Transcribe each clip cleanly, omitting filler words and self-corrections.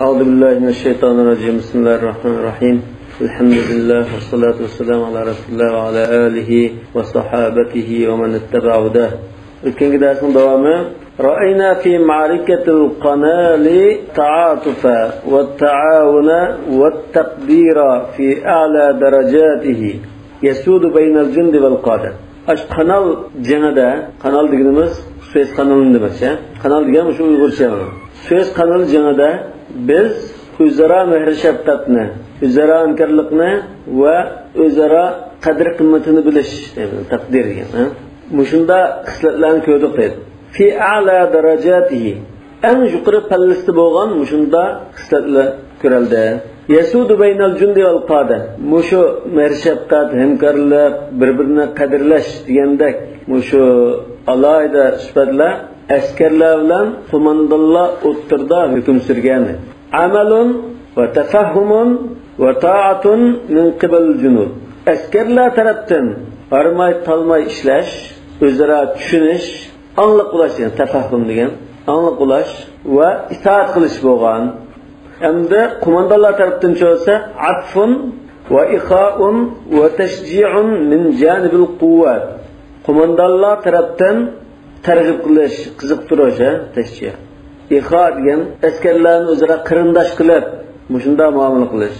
أعوذ بالله من الشيطان الرجيم. بسم الله الرحمن الرحيم. الحمد لله والصلاة والسلام على رسول الله وعلى آله وصحابته ومن اتبع هداه. الكنج درسنا دوامه. رأينا في معركة القنال تعاطف والتعاون والتقدير في أعلى درجاته يسود بين الجند والقادة. أش قنال جندا قنال دقنمز Suez kanalını demek ya. Kanal degen şu Uygurca. Suez kanalı cenada biz özara mehr şefqatni, özara inkarlikni va özara qadr qimmatini bilish, taqdir degan. Mushunda xislatlarni ko'rdik deydi. Fi a'la darajatihi. En yuqori pallasida bo'lgan mushunda xislatlar ko'rildi. Yasudu baynal jundi wal qada. Mushu mehr şefqat, hamkorlik, bir-birini qadrlash degandek mushu alayda sifatlar askarlar bilan qo'mondonlar o'ttirda hukm surgani. Amalun va tafahhumun va ta'atun min qibal junud. Askarlar tarafdan armay talmay ishlash, o'zaro tushunish, angliq ulash degan tafahhum degan, angliq ulash va itoat qilish bo'lgan. Hamda qo'mondonlar tarafdan bo'lsa atfun va ikha'un va tashji'un min janibil quwwat. Qo'mondonlar tarafdan targ'ib qilish, qiziqtirish, tashjiya. Ixa degan askarlarni o'zaro qarindosh qilib, mushunda muomala qilish.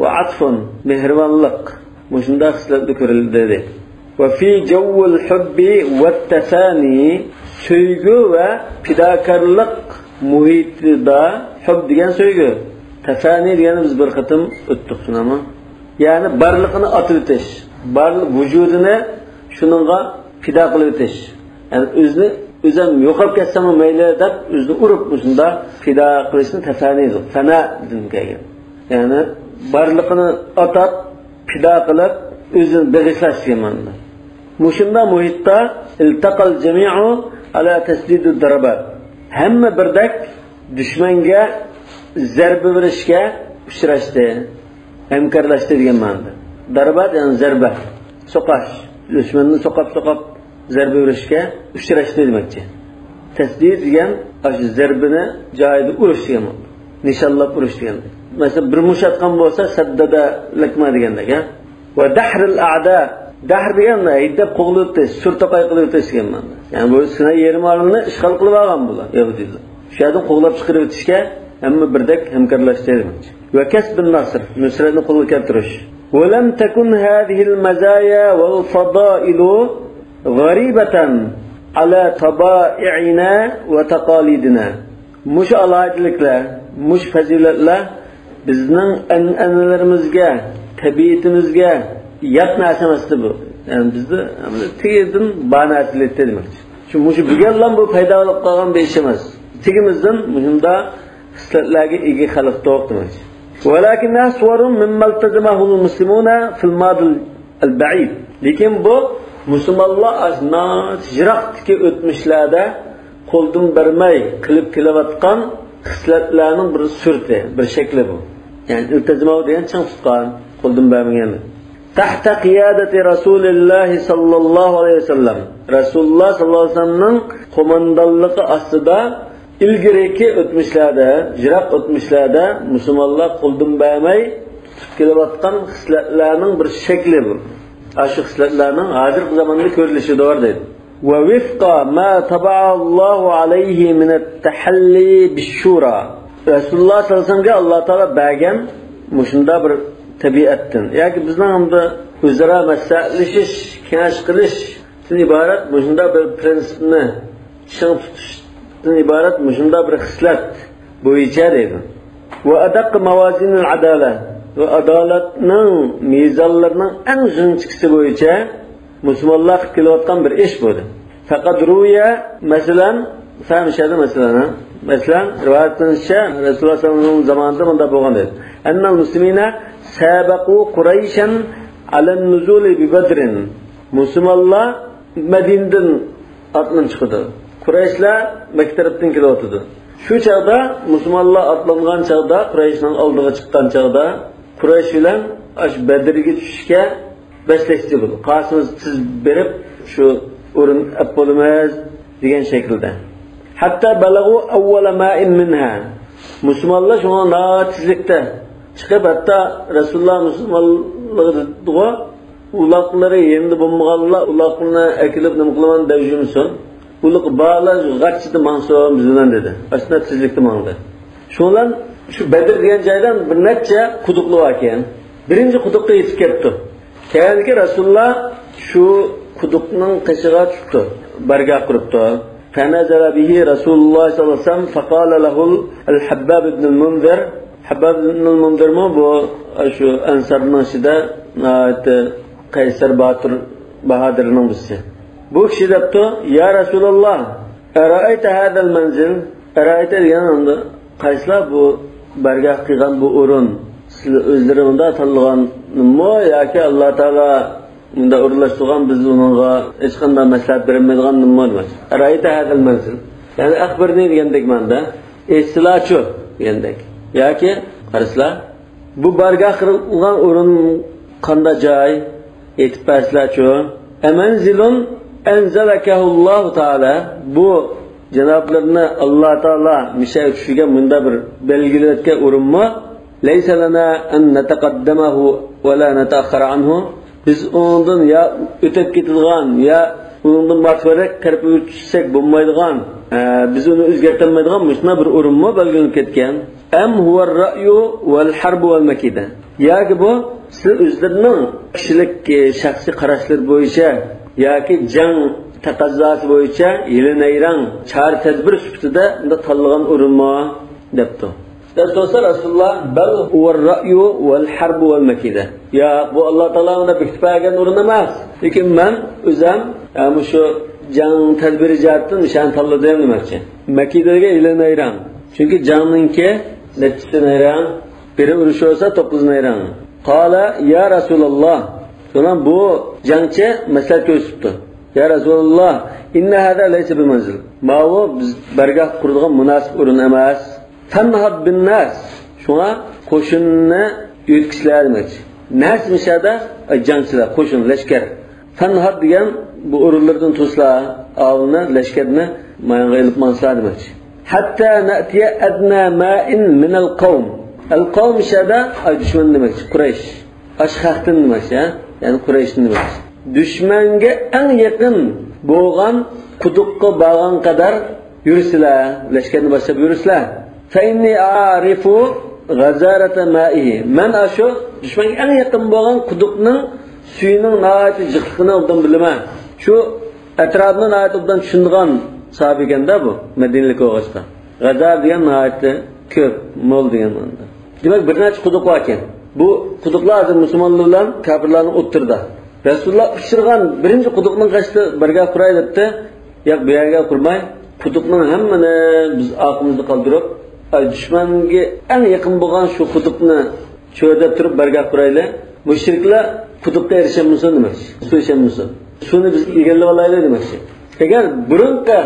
Va atfun mehribonlik, mushunda xislatda ko'rildi dedi. Va fi jawwil hubbi wat tasani, sevgi va fidokorlik muhitida hub degan sevgi. Tasani degani biz bir qatim o'tdik shunami? Ya'ni barliqni otib o'tish, barliq vujudini shuningga fido qilib o'tish. Yani o'zim yo'qolib ketsam mayli deb o'zini urib shunda fido qilishni tasaniy, fana degan. Ya'ni barliqni atab fido qilib o'zini bag'ishlash deganman. Mushunda muhitda iltaqal jami'u ala tasdid ad-darabat. Hamma birdak dushmanga zarba berishga uchrashdi, hamkorlashdi degan ma'noda. Darabat ya'ni zarba, so'qash, dushmanni so'qab zarba berishga uchrashdi demakchi. Tasdid degan o'sha zarbini joyida urish degan. Nishonlab urish degan. Masalan, bir mush atgan bo'lsa saddada lakma degandek, ha? Va dahrul a'da. Dahr degan haydab qo'g'lib o'tish, surtaqay qilib o'tish degan ma'noda. Ya'ni bu Sinay yerimlarini ishg'ol qilib olgan bular, yahudiylar. Shu yerdan qo'g'lab chiqarib o'tishga hamma birdek hamkorlashdi demakchi. Va kasbun nasr, nusratni qo'lga keltirish. Wa lam takun hadhihi al-mazaya wal fada'ilu g'aribatan ala taba'i'ina va taqalidina. Mush alayliklar, mush fazilatlar bizning an'analarimizga, tabiatimizga yat narsa emasdi bu. Yani bizda tegizdan banasilikda demakchi. Shu mush buganlar bu paydo bo'lib qolgan bir ish emas. Tegimizdan shunda xislatlarga ega xalq to'q demakchi. Walakin aswarun mimma iltazamahu al-muslimuna fil madi al-ba'id. Lekin bu musulmonlar aznat jiroqdagi o'tmishlarda qo'ldan bermay qilib kelayotgan xislatlarning bir surati, bir shakli bu. Ya'ni iltizmo degan chang tutgan, qo'ldan bermagan. Tahta qiyadati Rasululloh sallallohu alayhi vasallam. Rasululloh sallallohu alayhi vasallamning qo'mondonligi ostida ilgiriki o'tmishlarda, jiroq o'tmishlarda musulmonlar qo'ldan bermay tutib kelayotgan xislatlarning bir shakli bu. Aşı xislatlarning hozirgi zamonda ko'rilishi doğru deydi. Va wifqa ma taba'allohu alayhi min at-tahalli bish-shura. Rasululloh sallallohu alayhi vasallamga Alloh taolo bergan mushunda bir tabiatdan, yoki bizning hamda o'zaro maslahatlashish, kengash qilish iborat mushunda bir prinsipni ching tutishdan iborat mushunda bir xislat bo'yicha deydi. Va adaq mawazinul adala. Ve adaletning mezonlarining eng zinchisi bo'yicha musulmonlar qilib kelayotgan bir ish bo'ldi. Faqat ruya masalan, fahmishadi masalan rivoyatlanishcha Rasululloh sallallohu alayhi vasallam zamonida bunda bo'lgan edi. Annal muslimina sabaqu Qurayshan ala nuzul bi Badrin. Musulmonlar Madinadan atlanib chiqdi. Qurayshlar maktabdan kelyotdi. Shu chaqda musulmonlar atlangan chaqda, Qurayshning oldiga chiqqan chaqda Quraysh bilan ash Badrga tushishga boshlashdi bu. Qasimiz siz berib shu o'rin apolimiz degan shaklda. Hatta balagu awwala ma'in minha. Müslümanlar şuna naatizlikte çıkıp hatta Resulullah Müslümanlığı ulaqları yendi bulmağanlar ulaqlarını ekilip nimqılaman devjimsin. Ulaq bağlar gaççıdı mansum bizden dedi. Aslında tizlikte mandı. Şundan şu Bedir diyen caydan bir netçe kuduklu vakiyen. Birinci kudukta yetip ketdi. Keyinki Resulullah şu kudukның qışığa çıktı. Bargah kuruptu. فنزل به رسول الله صلى الله عليه وسلم فقال له الحباب بن المنذر حباب بن المنذر mu bu şu Ensar'ın içinde Kaysar Bahadır'ın birisi. Bu kişi dedi ya Resulullah erayte hadal manzil erayte yanında Kayslar bu bargah qilgan bu o'rin sizlar o'zlaringizda tanlaganmi yoki Alloh taolo bunda o'rinlashtirgan biz unga hech qanday maslahat bermaydiganmi emas. Erayte hadal manzil. Yani akhbarni degandek manda eslachu degandek. Yoki qaraslar bu bargah qilgan o'rin qanday joy etib paslarchu amanzilun anzalakahullohu taala bu janoblarni Alloh taolo mishay tushiga bunda bir belgilayotgan o'rinmi laysa lana an nataqaddamahu va la nataakhkhara anhu biz ondan ya o'tib ketilgan ya undan martaba kirib o'tsak bo'lmaydigan biz uni o'zgartirmaydigan shuna bir o'rinmi belgilanib ketgan am huwa ar-ra'yu wal harb wal makida yoki bu siz o'zlarining kishilik shaxsiy qarashlar bo'yicha yoki jang taqozosi bo'yicha yilinayrang char tadbir sifatida unda tanlagan o'rinmi debdi. Rasulullah bal huwa ar-ra'yu wal harb wal makida. Ya bu Alloh taoloning bekitgan o'rin emas. Lekin men o'zim shu jang tadbiri jihatdan shan tanladim demoqchi. Makidaga yilinayrang. Chunki jangninki nechtinayrang biri urush bo'lsa 9 nayrang. Qala ya Rasulullah. So'ng bu jangchi masal ko'rsatdi. Ya Rasulullah, inna hada laysa bi manzil. Ma'u biz bargah quradigan munosib o'rin emas. Tanhad bin nas. Shunga qo'shinni yo'tkishlar demoqchi. Nas mishada jangchilar, qo'shin, lashkar. Tanhad degan bu o'rinlardan to'slar, avlni, lashkarni mayonga ilib manslar demoqchi. Hatta na'tiya adna ma'in min al-qawm. Al-qawm mishada dushman demoqchi, Quraysh. Ashxaqtin demoqchi, ya'ni Quraysh demoqchi. Düşmanga eng yaqin bo'lgan quduqqa borgan qadar yursizlar, lashkarni boshlab yursizlar. Fa inni a'rifu ghazarata ma'ihi. Men ashu dushmanga eng yaqin bo'lgan quduqning suyining nihoyatda jiqligini obdan bilaman. Shu atrofni nihoyatda obdan tushungan sahoba ekanda bu Madinalik o'g'asta. G'azar degan nihoyatda ko'p, mo'l degan ma'noda. Demak bir necha quduq bor ekan. Bu quduqlar hozir musulmonlar bilan kofirlarning o'tirdi. Rasulullah pishirgan birinchi quduqning qashti birga quray debdi. Yo'q, bu yerga qurmay, quduqning hammani biz oqimizni qoldirib, dushmanga eng yaqin bo'lgan shu quduqni cho'dab turib birga quraylar. Mushriklar quduqqa erishamiz demoqchi. So'yishamiz. Shuni biz egallab olaylik demoqchi. Agar burunqa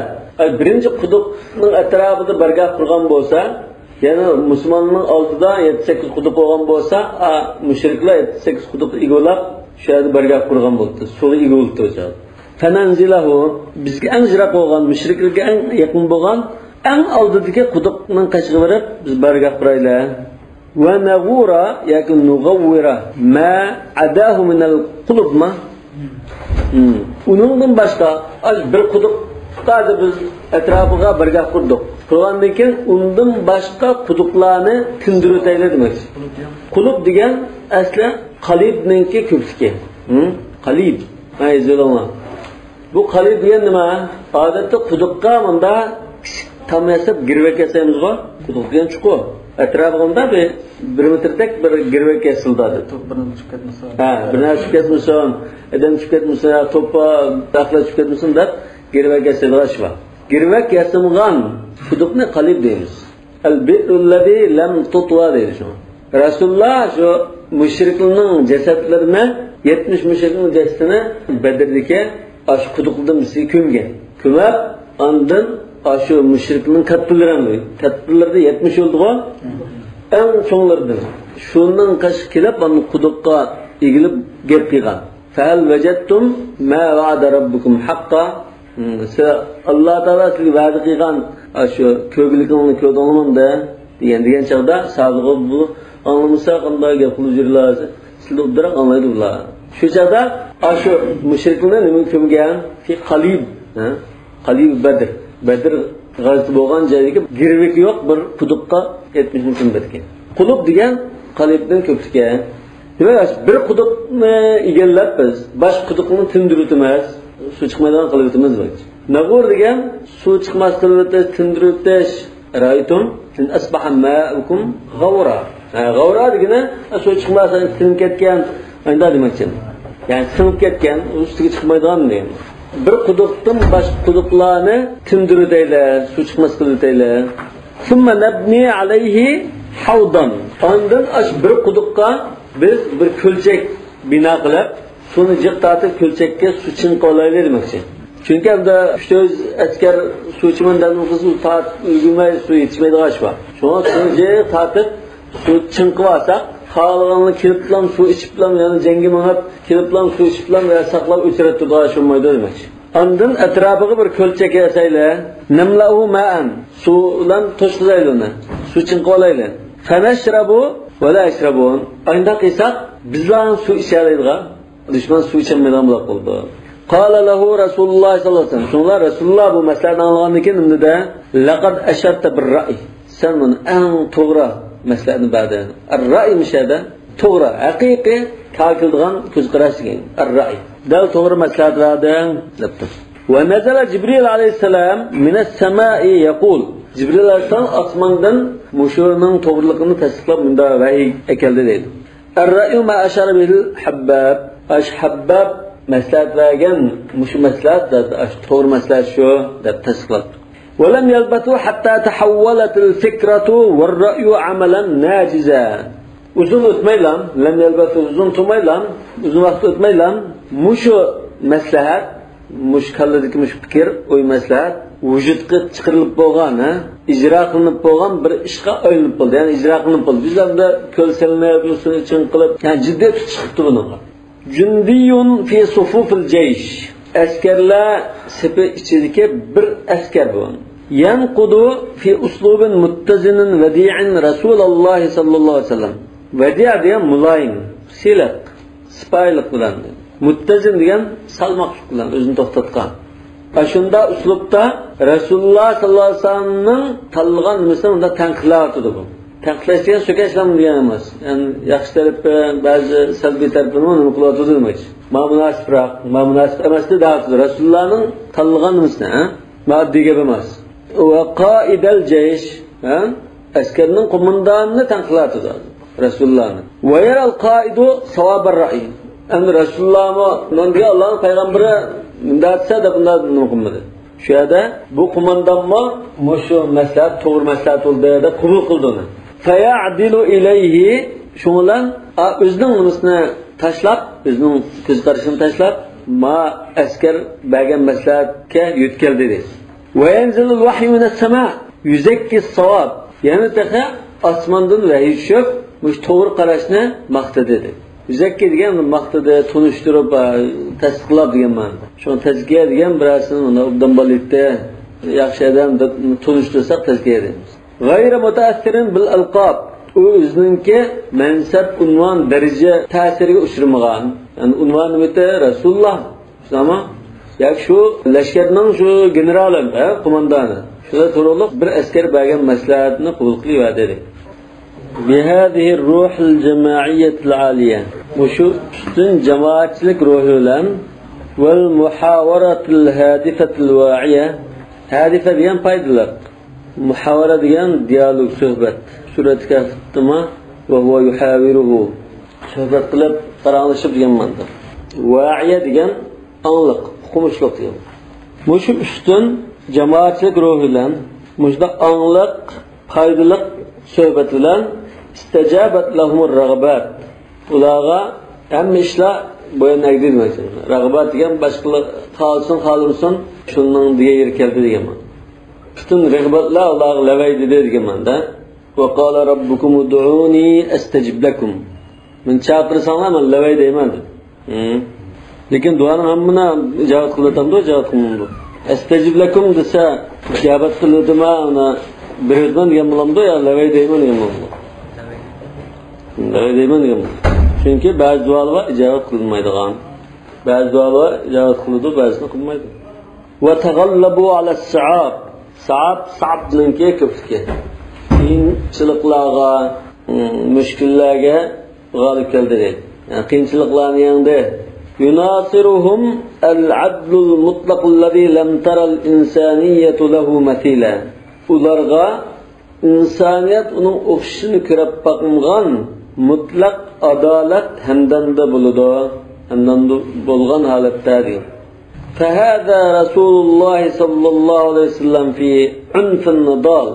birinchi quduqning atrofida birga qurgan bo'lsa, ya'ni musulmonning oldida 7-8 quduq bo'lgan bo'lsa, mushriklar 7-8 quduq egallab shu yerda birga qurgan bo'ldi. Suvi egildi o'sha. Fananzilahu bizga eng jiroq bo'lgan, mushriklarga eng yaqin bo'lgan, eng oldidagi quduqning qashiga borib biz birga quraylar. Va nagura yoki nugawwira ma adahu min al-qulubma. Uningdan boshqa bir quduqda biz atrofiga birga qurdik. Qurgandan keyin undan boshqa quduqlarni tindirib o'taylar demak. Qulub degan asli qalibninki ko'pligi. Qalib. Ayzilama. Bu qalib degan nima? Odatda quduqqa bunda tamyasib girvak yasaymizga, quduq degan chuqur. Atrofida bir metrdek bir girvak yasiladi. To'pini tushib ketmasa. Bir narsa tushib ketmasa, adam tushib ketmasa, to'pa daxla tushib ketmasin deb girvak yasiladi. Girvak yasimgan quduqni qalib deymiz. Al-bi'rul ladhi lam tutwa deydi. Rasulullah şu müşriklerin cesetlerini 70 müşriklerin cesetini Bedir'deki aşı kudukladım bizi kümgen. Kümer andın aşı müşriklerin katpilleri 70 oldu o. En sonlardır. Şundan kaç kilip onu kudukka ilgilip gep kıygan. Fel vecettum ma vaada rabbukum hakka. Allah Teala sizi vaadi kıygan aşı kögülüklerini köydüğünün de degan chaqda sabiqo bu anlamasa qanday gap qilib yurlar sizlar o'dira anlaydi ular shu chaqda shu mushriklarni nima ko'mgan fi qalib badr g'azoti bo'lgan joyga girvik yo'q bir quduqqa 70 ming ko'mbatgan quduq degan qalibdan ko'pchigan demak bir quduqni egallab biz boshqa quduqni tindirib emas suv chiqmaydigan qilib o'tamiz nag'ur degan suv chiqmas qilib o'tish tindirib o'tish raytum in asbaha ma'ukum g'awra g'awra degani suv chiqmasa tinib ketgan unda demakchi ya'ni sinib ketgan ustiga chiqmaydigan degan bir quduqdan boshqa quduqlarni tindirib deylar suv chiqmas qilib deylar summa nabni alayhi havdan ondan bir quduqqa biz bir ko'lchak bino qilib suvni jiq tortib ko'lchakka suv chinqib olaylik demoqchi chunki bunda 300 askar suv ichmandan suv tortib ulgurmay suv yetishmaydigan ish bor shunga suvni jiq tortib suv chinqib olsak xohlaganlar kelib bilan suv ichib bilan yana jangga minib kelib bilan suv ichib bilan va saqlab o'chirib turadigan shu mayda demoqchi ondan atrofiga bir ko'lchak yasaylar namlau ma'an suv bilan to'shlaylik uni suv chinqib olaylik fanashrabu va la yashrabun ayda qilsak bizlar suv ichadigan dushman suv ichmaydigan bo'lib qoldi qala lahu rasululloh sallallohu alayhi vasallam shunlar rasululloh bu masalani anlagandan keyin unda laqad asharta bir ra'i sen buni eng to'g'ri masalani berdi ar-ra'i mishada to'g'ri haqiqiy kalkildigan ko'z qarash degan ar-ra'i dal to'g'ri maslahat berding debdi va nazala jibril alayhissalom minas samai yaqul jibril alayhissalom osmondan mushurning to'g'riligini tasdiqlab bunda vahiy keldi deydi ar-ra'yu ma ashara bil habbab habbab maslahat bergan mushu maslahat to'g'ri maslahat shu deb tasdiqladi ولم يلبثوا حتى تحولت الفكرة والرأي عملا ناجزا uzun o'tmaylam lam yalbasu uzun turmaylam uzun vaqt o'tmaylam mushu maslahat mush kalladagi mush fikr o'y maslahat vujudga chiqarilib bo'lgan ijro qilinib bo'lgan bir ishga aylanib bo'ldi ya'ni ijro qilinib bo'ldi bizlarda ko'lsalnib usini uchun qilib ya'ni jiddiy chiqibdi bunaqa jundiyun fi sufufil jaysh askarlar sipi ichidagi bir askar bu yanqudu fi uslubin muttazinin vadi'in rasululloh sallallohu alayhi vasallam vadi' degan muloyim silaq sipoylik bilan muttazin degan salmoqlik bilan o'zini to'xtatgan shunda uslubda rasululloh sallallohu alayhi vasallamning tanlagan nimasini unda tanqidlayotdi bu tanqidlash degan so'kashlam degan emas ya'ni yaxshi tarafi ba'zi salbiy tarafini nima qilyotdi demak ma munosibroq ma munosib emas deyapti rasulullohning tanlagan nimasini moddiy gap emas va qoidal jaysh askarning qo'mondonini tanqidlayotdi rasulullohni va yaral qoidu savobar ra'i endi rasulullohmi bunga Allohning payg'ambari mundatsa deb bunday nima qilmadi shu yerda bu qo'mondonmi mushu maslahat to'g'ri maslahat bo'ldi deb qabul qildi uni fayadilu ilayhi shundan o'zining nimasini tashlab o'zining ko'z qarashini tashlab ma askar bergan maslahatga yo'tkaldi dedi va yanzilul vahyu minas sama yuzakki as-sawab yana taqa osmondan vahiy tushib mush to'g'ri qarashni maqtadi dedi yuzakki degan maqtadi tunishtirib tasdiqlab degan ma'noda shu tazkiya degan bilasini uni obdan bo'libdi yaxshi odam deb tunishtirsak tazkiya deymiz g'ayri mutaassirin bil alqob u o'zininki mansab unvon daraja ta'siriga uchramagan ya'ni unvon nima rasululloh tamom yoki shu lashkarning shu generali qo'mondoni shunda to'g'riliq bir askar bergan maslahatni qabul qilyapti dedi بهذه الروح الجماعية العالية وشو üstün cemaatçilik ruhuyla والمحاورة الهادفة الواعية هادفة diyen faydalar muhavara diyen diyalog sohbet surat kaftma ve huve yuhaviruhu sohbet qilib qaranlashib diyen manda va'iye diyen anlık okumuşluk diyen mushu üstün cemaatçilik ruhuyla muşda anlık faydalık sohbet bilen isticabat lahumur rağbat ularga hamma ishlar bo'yinga egilmaydi rag'bat degan boshqalar xohlasin xohlamasin shundan degan yer keldi deganman butun rag'batlar ularga lavaydi degan manda va qala robbukum ud'uni astajib lakum men chaqirsanglar men lavay deyman lekin duoni hammani javob qilatamdi javob qilmaydi astajib lakum desa ijobat qildima uni birdan degan bo'lamdi yo lavay deyman degan bo'lamdi. Lavay deyman degan. Chunki ba'zi duolar ijobat qilinmaydigan. Ba'zi duolar ijobat qiladi, ba'zini qilmaydi. Va taghallabu ala as-sa'ab. Sa'ab bilanki ko'plikka. Qiyinchiliklarga, mushkullarga g'olib keldi deydi. Yani qiyinchiliklarni yengdi. Yunasiruhum al-'adlul mutlaq alladhi lam tara al-insaniyatu lahu mathila. Ularga insoniyat uning o'xshishini ko'rib boqmagan mutlaq adolat hamdanda bo'ladi. Hamdanda bo'lgan holatda deydi. فهذا رسول الله صلى الله عليه وسلم في عنف النضال.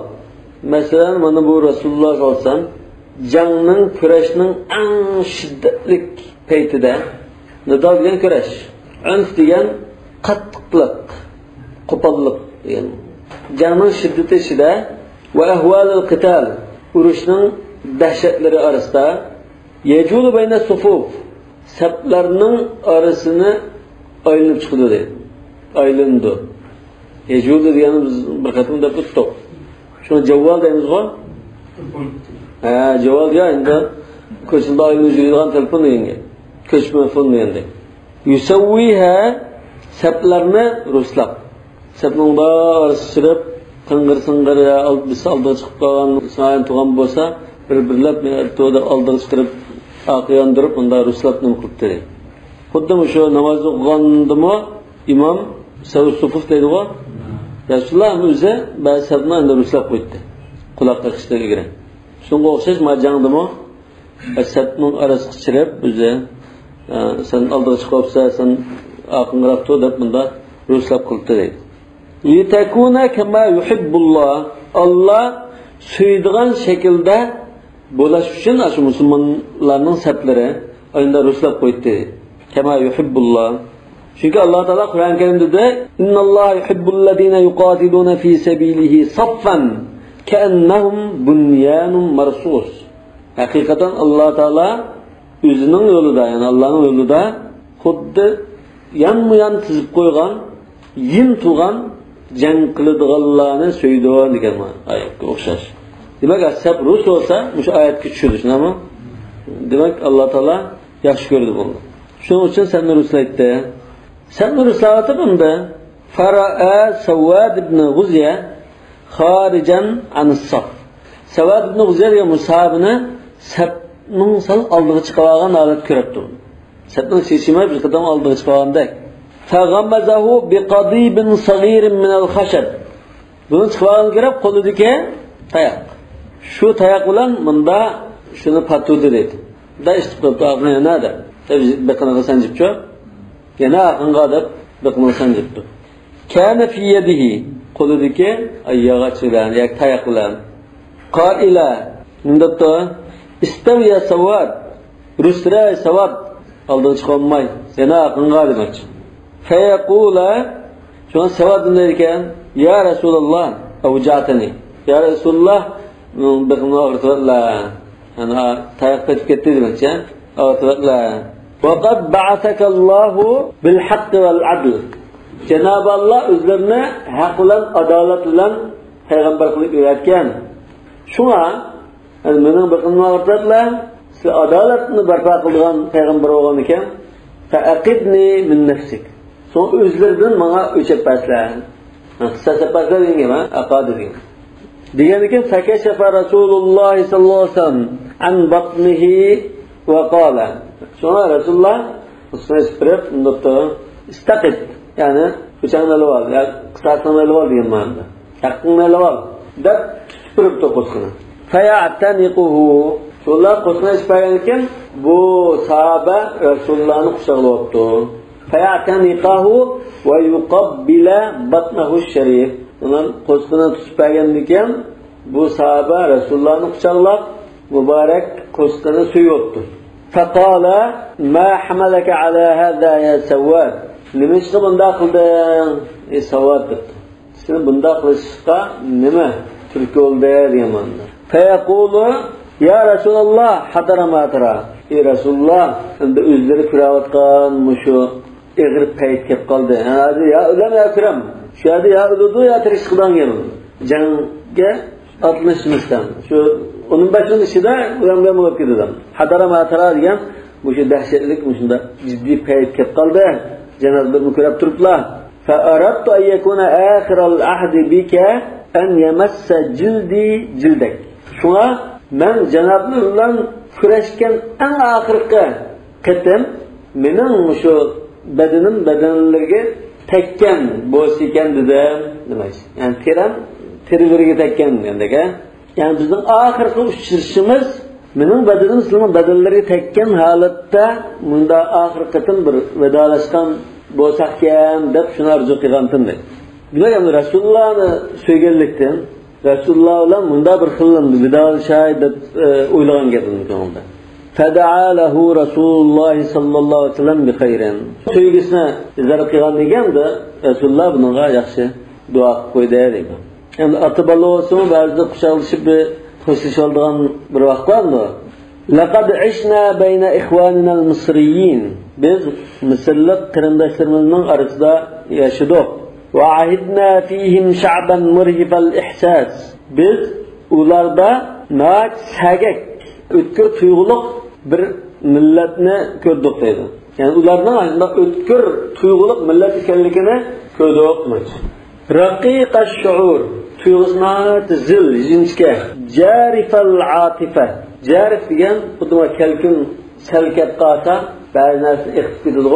Mesela mana bu Rasulullah sallallahu aleyhi ve sellem jangning, kurashning eng shiddatli paytida nidol degan kurash. Unf degan qattiqlik, qo'pollik degan. Jangning shiddati ichida va ahvalul qital, urushning dahshatlari orasida yajulu bayna sufuf, saflarning orasini aylanib chiqdi deydi. Aylandi. Yajulu degani biz bir qatim deb o'tdik. Shuni javval deymiz-ku? Javval ya endi ko'chada aylanib yuradigan telefon deganga. Ko'chma telefon deganda. Yusawwiha saplarni ruslab. Sapning orasida qing'ir-sing'ir oldiga chiqib qolgan, sayin tug'an bo'lsa, bir-birlab to'da oldiga chiqarib aqyondirib unda ruslab nim qilibdi. Xuddi shu namoz o'qigandimi imom Sufuf deydi-ku. Rasululloh o'zi ba'zi sabni endi ruslab qo'ydi. Quloqqa qishdiriga. Shunga o'xshash majangdimi? Sabning orasiga chirib o'zi sen oldiga chiqibsa, sen aqinroq to deb bunda ruslab qildi deydi. Litakuna kama yuhibbulloh. Alloh suydigan shaklda bo'lish uchun shu musulmonlarning sablari endi ruslab qo'ydi. Kama yuhibbulloh. Çünkü Allah Teala Kur'an-ı Kerim'de İnnallâhe yuhibbullezîne yuqatilûne fî sebîlihi saffan keennehum bunyanun marsus. Hakikaten Allah Teala özünün yolunda, yani Allah'ın yolunda xuddi yan tizip koygan, yin tuğan jang qiladiganlarni söydü degan oyatga o'xshash. Demak, ashab rus olsa, shu oyatga tushadi, shunami? Demak, Allah Teala yaxshi ko'rdi buni. Shuning uchun senni ruslaydi. Sen Ruslatı bunda Fara'a Sawad ibn Guzya harican an-saf. Sawad ibn Guzya ya musabını sapning sal oldiga chiqagan holat ko'ribdi. Sapning sesimi bir qadam oldiga chiqagandek. Faghammazahu biqadibin saghirin min al-khashab. Buni chiqagan kirib qo'lidagi tayoq. Shu tayoq bilan bunda shuni patudi dedi. Da istiqobda nada? Bakanaga sanjibchi. Yana aqınga deb biqmilsan debdi. Kana fi yadihi qo'lidagi oyog'i bilan yoki tayoq bilan qaila undaqda istawiya sawad rusra sawad oldiga chiqolmay yana aqınga demoqchi. Fayaqula shuna sawad ekan ya Rasululloh avjatani. Ya Rasululloh biqmni og'ritdilar. Ana tayoq ketib ketdi demoqchi. Og'ritdilar. وقد بعثك الله بالحق والعدل. Cenab-ı Allah özlerine hak olan, adalet olan peygamber kılıp öğretken. Şuna, yani benim bakımına ortadılar, size adaletini berpa kıldıgan peygamber olan iken, فَاَقِدْنِي مِنْ نَفْسِكَ. Sonra özlerden bana öçep besler. Kısa sepaslar diyeyim ha, akad edeyim. Diyen iken, فَكَشَفَ رَسُولُ اللّٰهِ sallallahu aleyhi ve sellem عَنْ بَطْنِهِ وَقَالَ. Sonra Resulullah usuna istirip undukta istakit, yani bıçağın eli var, ya kısasının eli var diyen manada. Hakkının eli var. Dep süpürüp de kusuna. Feya'taniquhu. Şunlar kusuna ispayanken bu sahabe Resulullah'ın kuşaklı oldu. Feya'taniqahu ve yuqabbile batnahu şerif. Onlar kusuna ispayanken bu sahabe Resulullah'ın kuşaklı mübarek kusuna suyuttu. فقال ما حملك على هذا يا سواد. Nimişti bunda kıldın? Savad dedi. Sen bunda kılışka nime? Türk oldu diyemanda. Feyekulu ya Resulallah hadara matara. Resulullah özleri küravatkan muşu eğir peyit kep kaldı. Ya ölem ya kürem. Şu adı ya ölüdü ya tirişkıdan geldi. Cenge atılışımızdan. Şu onun başının içinde uyanmaya bulup gidiyor. Hadara matara diyen bu şu dehşetlik bu şunda ciddi payet kep kaldı. Cenab-ı Hak mükürrep turupla. فَأَرَدْتُ أَنْ يَكُونَ آخِرَ الْعَهْدِ بِكَ أَنْ يَمَسَّ جِلْدِي جِلْدَكَ. Şuna ben Cenab-ı Hak'la küreşken en ahirki kıtım benim şu bedenlerine tekken boğazken dedim. Yani terilerine tekken dedik. Yani bizim ahirki uçuşumuz benim bedenlerine tekken halatta bunda ahirki kıtım bir vedalaşkan boğazken dep şunu arzu kıgantım dedi. Bilmiyorum Resulullah'ı söyleyelikten Resulullah olan bunda bir kılındı. Vidal şahit uylagan geldi sonunda. Feda'a lehu Resulullah sallallahu aleyhi ve sellem bi hayrin. Söygesine zarab kılgan degen de Resulullah bununla yaxşı dua koydu dedi. Yani atı balı olsun bazı kuşalışıp bir hoşluş olduğun bir vakt var mı? Laqad ishna bayna ikhwanina al-Misriyin. Biz Mısırlı kırındaşlarımızın arasında yaşadık. وَعَهِدْنَا فِيهِمْ شَعْبًا مُرْهِفَ الْإِحْسَاسِ. Biz ularda naç sagak, ötkür tuyguluk bir milletini gördük dedi. Yani ulardan aslında ötkür tuyguluk millet ekanligini gördük. رَقِيقَ الشُّعُورِ tuygusuna zil, jinçke. جَارِفَ الْعَاطِفَةِ Jarif degan xuddi kelkin selkep qalsa, ba'zi narsa iqib ketadi.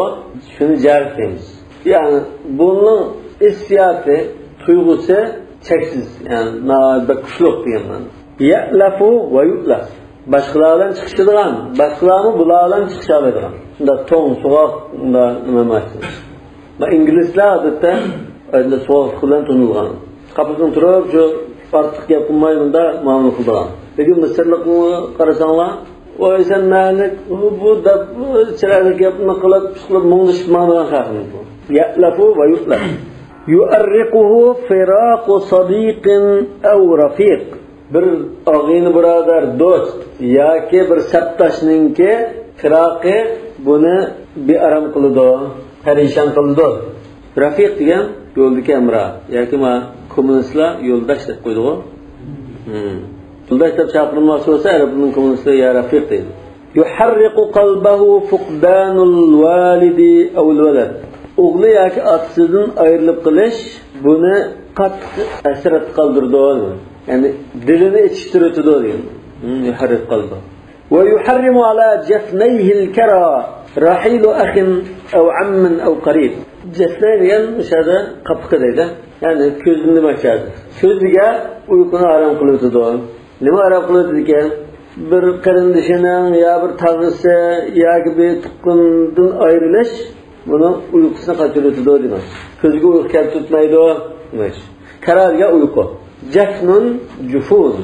Shuni jarif deymiz. Yani bunun hissiyatı, duygusu çeksiz. Yani bir kuşluk diyeyim. Ya'lafu ve yu'laf. Başkalardan çıkışıdığan, başkalarını bulardan çıkışabildiğin. Bunda ton, soğuk, bunda nemamasın. İngilizler adette öyle soğuk kılan tonulgan. Kapısını turup, şu artık yapılmayı bunda mamul kıldıran. Peki Mısırlık karasanlar, o sen malik, bu da çilelik yapılmak kılıp, muğlışıp mamuldan kalkın bu. Ya'lafu ve yu'laf. Yu'arriquhu firaqu sadiqin ev rafiq. Bir ağini biradar dost yoki bir sabtashninki firaqi buni bearam qiladi, parishon qiladi. Rafiq degan yo'ldagi amra yoki ma kommunistlar yo'ldosh deb qo'ydi-ku. Yo'ldosh deb chaqirmoqchi bo'lsa, arabning kommunistlar ya rafiq deydi. Yuharriqu qalbahu fuqdanul walidi aw al-walad. O'g'li yoki otasidan ayrilib qilish buni qattiq asrat qoldirdi. Yani dilini yetiştirdi degan. Yuharrik qalbi. Ve yuharrimu ala jafnayhi al-kara rahilu akhin aw ammin aw qarib. Jafnay degan o'shada qapqi deydi. Yani ko'zni nima qiladi? Ko'ziga uyquni aram qiladi. Nima aram qiladi ekan? Bir qarindishining ya bir tag'isi yoki bir tuqqundan ayrilish buni uyqusini qochiradi deydi. Ko'zga uyqu kelib tutmaydi. Kararga uyqu. Jafnun jufun.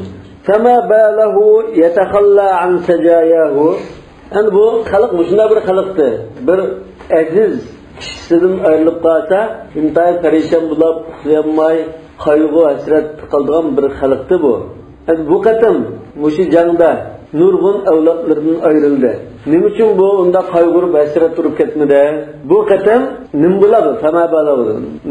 Fama balahu yatakhalla an sajayahu. Yani bu xalq shunday bir xalqdi. Bir aziz kishisidan ayrilib qolsa, intay parishon bo'lib, uxlayolmay, qayg'u hasrat qildigan bir xalqdi bu. Yani bu qatam mushi jangda nurg'un avlodlardan ayrildi. Nima uchun bu unda qayg'urib hasrat turib ketmadi? Bu qatam nim bo'ladi, fama balahu.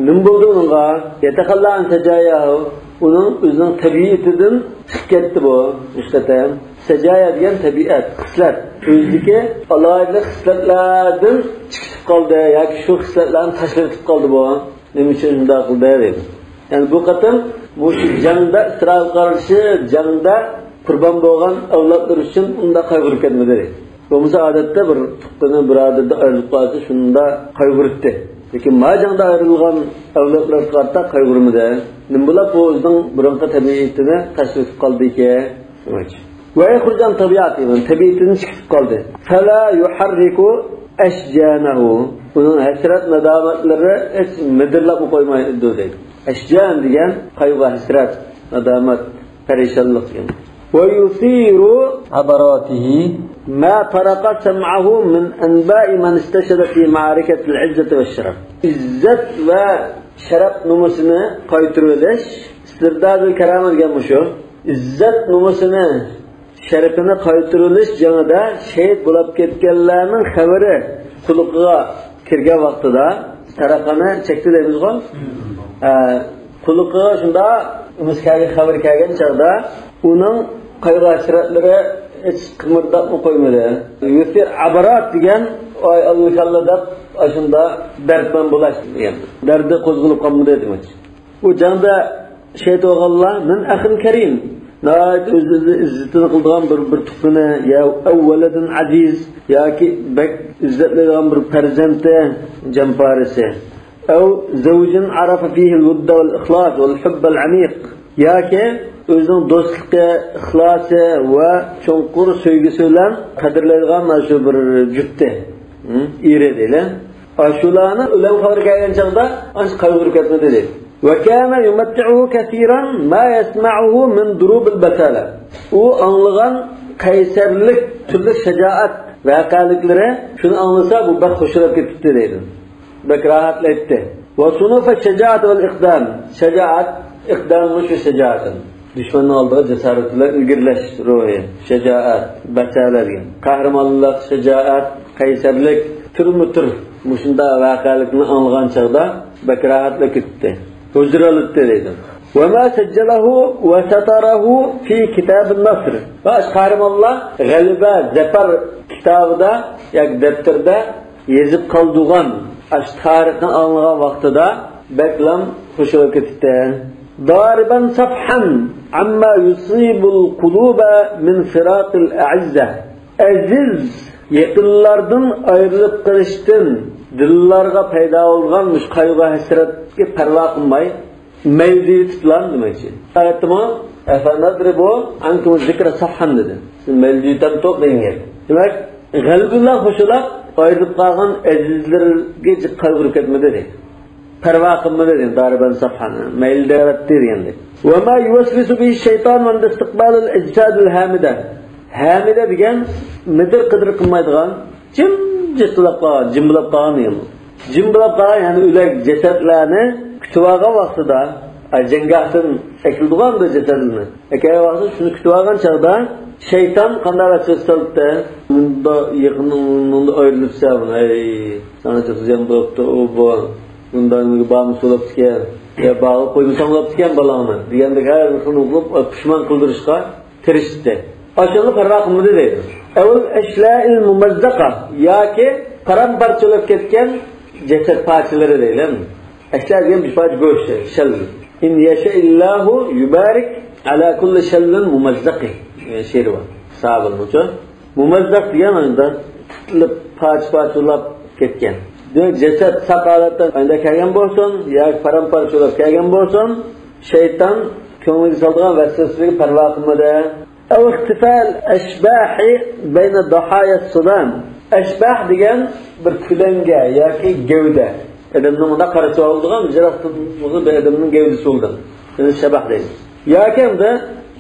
Nim bo'ldi unga yatakhalla an sajayahu. Onun özünün tabiiyetinden çıkıttı bu. Nisbeten secaya diyen tabiat, hislat. Özdeki alaylı hislatlardan çıkıp kaldı. Yani şu hislatlarını taşlayıp kaldı bu. Ne için şunda kıldı dedi. Yani bu katım bu canında İsrail karşı canında kurban boğan avlatlar için onda kaygırıp etmedi. Bu adette bir tutkunu bir adette ayrılıp kaldı. Şunda kaygırıptı. Peki macanda ayrılgan avlatlar kartta kaygırmadı. Nimbula bu o'zining burunqi tabiatini tashlab qoldi ekan. Va yaxurdan tabiati tabiatini chiqib qoldi. Fala yuharriku ashjanahu. Uning hasrat nadomatlari hech midirlab qo'ymaydi deydi. Ashjan degan qayg'u, hasrat, nadomat, parishonlik degan. Va yusiru abaratihi ma taraqa sam'ahu min anba'i man istashhada fi ma'arakati al-izzati wash-sharaf. İzzat va sharaf numusini qaytirish, istirdadul karam degan bu shu. İzzat numusini, sharafini qaytirish jangida shahid bo'lib ketganlarning xabari quliqiga kirgan vaqtida taraqani chekdi deymiz-ku. Quliqiga shunda miskaga xabar kelgan chaqda uning qayg'u-hasratlari hech qimirdatib qo'ymadi. Yusir abarat degan oy Allohda ashunda dardman bo'lash degan. Dardi qo'zg'alib qolmadi demoqchi. Bu janda shaytonlar min axin karim nayt o'zini izzatini qilgan bir tuqini ya avvaladin aziz yoki bak izzatlagan bir farzandi jamparisi أو زوج عرف فيه الود والإخلاص والحب العميق yoki o'zining do'stligi, ixlosi va cho'nqur sevgisi bilan qadrlaydigan shu bir juftdi. Eri deydi. Ashularni ular xabar kelgan chaqda ancha qayg'urib ketdi dedi. Va kana yumatti'uhu kaseeran ma yasma'uhu min durub al-batala. U anglagan qaysarlik, turli shajoat voqealiklari shuni anglasa bu baxt xushroq ketdi deydi. Bak rahatlaydi. Va sunufa shajoat val iqdam. Shajoat iqdamni shu shajoatın. Düşmanın aldığı cesaretler ilgirleş ruhi, şecaat, batalarga. Qahramonlik, şecaat, qaysarlik, turmutur. Mushunda voqealikni anlagan chaqda bak rahatlik ketdi. Huzurlikda deydi. Va ma sajjalahu va satarahu fi kitab an-nasr. Va qahramonlar g'alaba, zafar kitobida, yoki daftarda yozib qoldigan ash tarixni anlagan vaqtida baklam xushal ketdi. ضاربا صفحا عما يصيب القلوب من فراق الأعزة aziz yaqinlardan ayrılıp qilishdan dillarga paydo bo'lgan mush qayg'u hasratga parvo qilmay mayli tutlan demoqchi. Aytdimi? Efendim bu ankum zikra safhan dedi. Siz maylidan to'qlayingiz. Demak, g'albullah xushulab ayrılıp qolgan azizlarga qayg'urib ketmadi dedi. Parva qilmadi dedi dariban safhani mayli yaratdi degandik. Va ma yuwaswisu bihi shayton min istiqbal al-ajsad al-hamida. Hamida degan midir qidir qilmaydigan jimjitlab qolgan, jimbilab qolgan emas. Jimbilab qolgan ya'ni o'lak jasadlarni kutib olgan vaqtida jangahdan ekildigan bu jasadni. Ekay vaqtida shuni kutib olgan chaqda shayton qanday vasvasada bunda yaqinda ayrilibsa, ey sana chiqgan bo'libdi u bu bundan bağımı solab diken ya bağı koyunu sanlab diken balağını degende her kılını bulup pişman kıldırışka tirişti. Aşağılı parraqımı dedi. Evvel eşla'il mumazzaka ya ki paramparçalık ketken ceset parçaları değil mi? Eşla diyen bir parça göğüşte, şel. İn yeşe'illahu yubarik ala kulli şellin mumazzaki şiiri var. Sahabın uçun. Mumazzak diyen anda parçalık ketken. Ceset sakalatdan ayda kelgan bo'lsin yoki paramparchalab kelgan bo'lsin shayton ko'ngliga solgan vasvasasiga parvo qilmadi. Aw ihtifal ashbahi bayna dahaya sudan. Ashbah degan bir kulanga yoki gavda. Odamning unda qarasi oldigan jiroqtigi bir odamning gavdasi bo'ldi. Buni shabah deydi. Yoki unda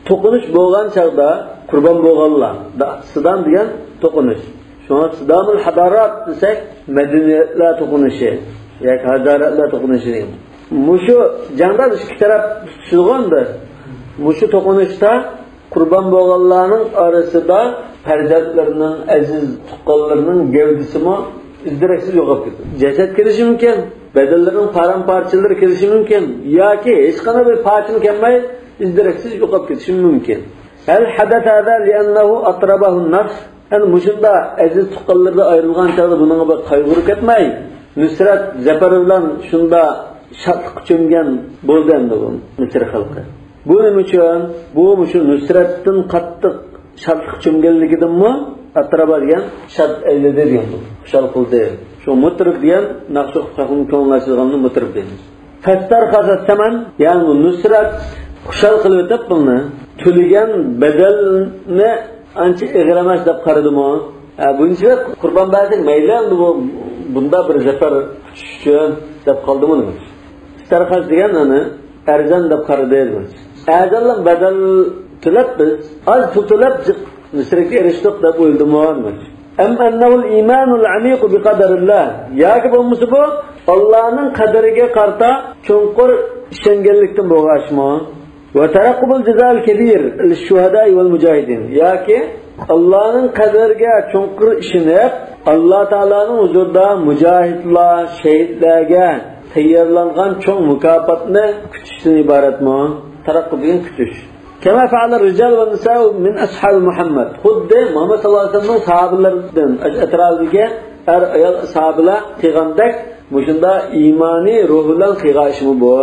to'qinish bo'lgan chaqda qurbon bo'lganlar. Sudan degan to'qinish. Şuna Sidamul Hadarat desek medeniyetler tokunuşu, yani hadaratlar tokunuşu. Muşu canda iki taraf tutuşulgandır. Muşu tokunuşta kurban boğallarının arasında perzatlarının, aziz tukallarının gevdisi mi izdireksiz yok yapıyor. Ceset kirişi mümkün, bedellerin paramparçaları kirişi mümkün. Ya ki hiç kana bir parçanı kemmay izdireksiz yok yapıyor mümkün. El hadat hada li'annahu atrabahu'n nafs. Yani muşunda aziz tukallarda ayrılgan çağda bununla bir kaygırık etmeyi. Nusrat zafar bilan şunda şatlık çömgen bo'ldi endi bu Misr xalqi. Buning uchun bu mushu Nusratdan qattiq şatlık çömgenligidanmi atraba degan shat ayladi degan bu. Xushal qildi. Shu mutrib degan naqsh qahun ko'nglashganni mutrib deymiz. Fastar qasaman, ya'ni Nusrat xushal qilib o'tib buni to'lagan badalni ancha ig'ramas deb qaradimi? Buncha qurban berdik mayli endi bu bunda bir zafar uchun deb qoldimi nima? Starxas degan ani arzon deb qaradaymiz. Arzonlar badal to'lab biz az pul to'lab Misrga erishdik deb o'ldimi? Am annahul imanul amiq bi qadarillah. Yoki bo'lmasa bu Allohning qadariga qarta cho'nqur ishonganlikdan bo'lg'ashmi? Ve terakkubul cezal kebir lişşuhada vel mücahidin. Ya ki Allah'ın kaderge çoğunkur işinip Allah Teala'nın huzurda mücahidler, şehitlerge teyyarlangan çoğun mükafatını kütüşten ibaret mi? taraqqibini kutish. Kama fa'ala rijal va nisa min ashab Muhammad. Xuddi Muhammad sallallohu alayhi vasallam sahabalaridan atrofiga er ayol sahabalar qilgandek mushunda iymoniy ruh bilan qilishmi bu.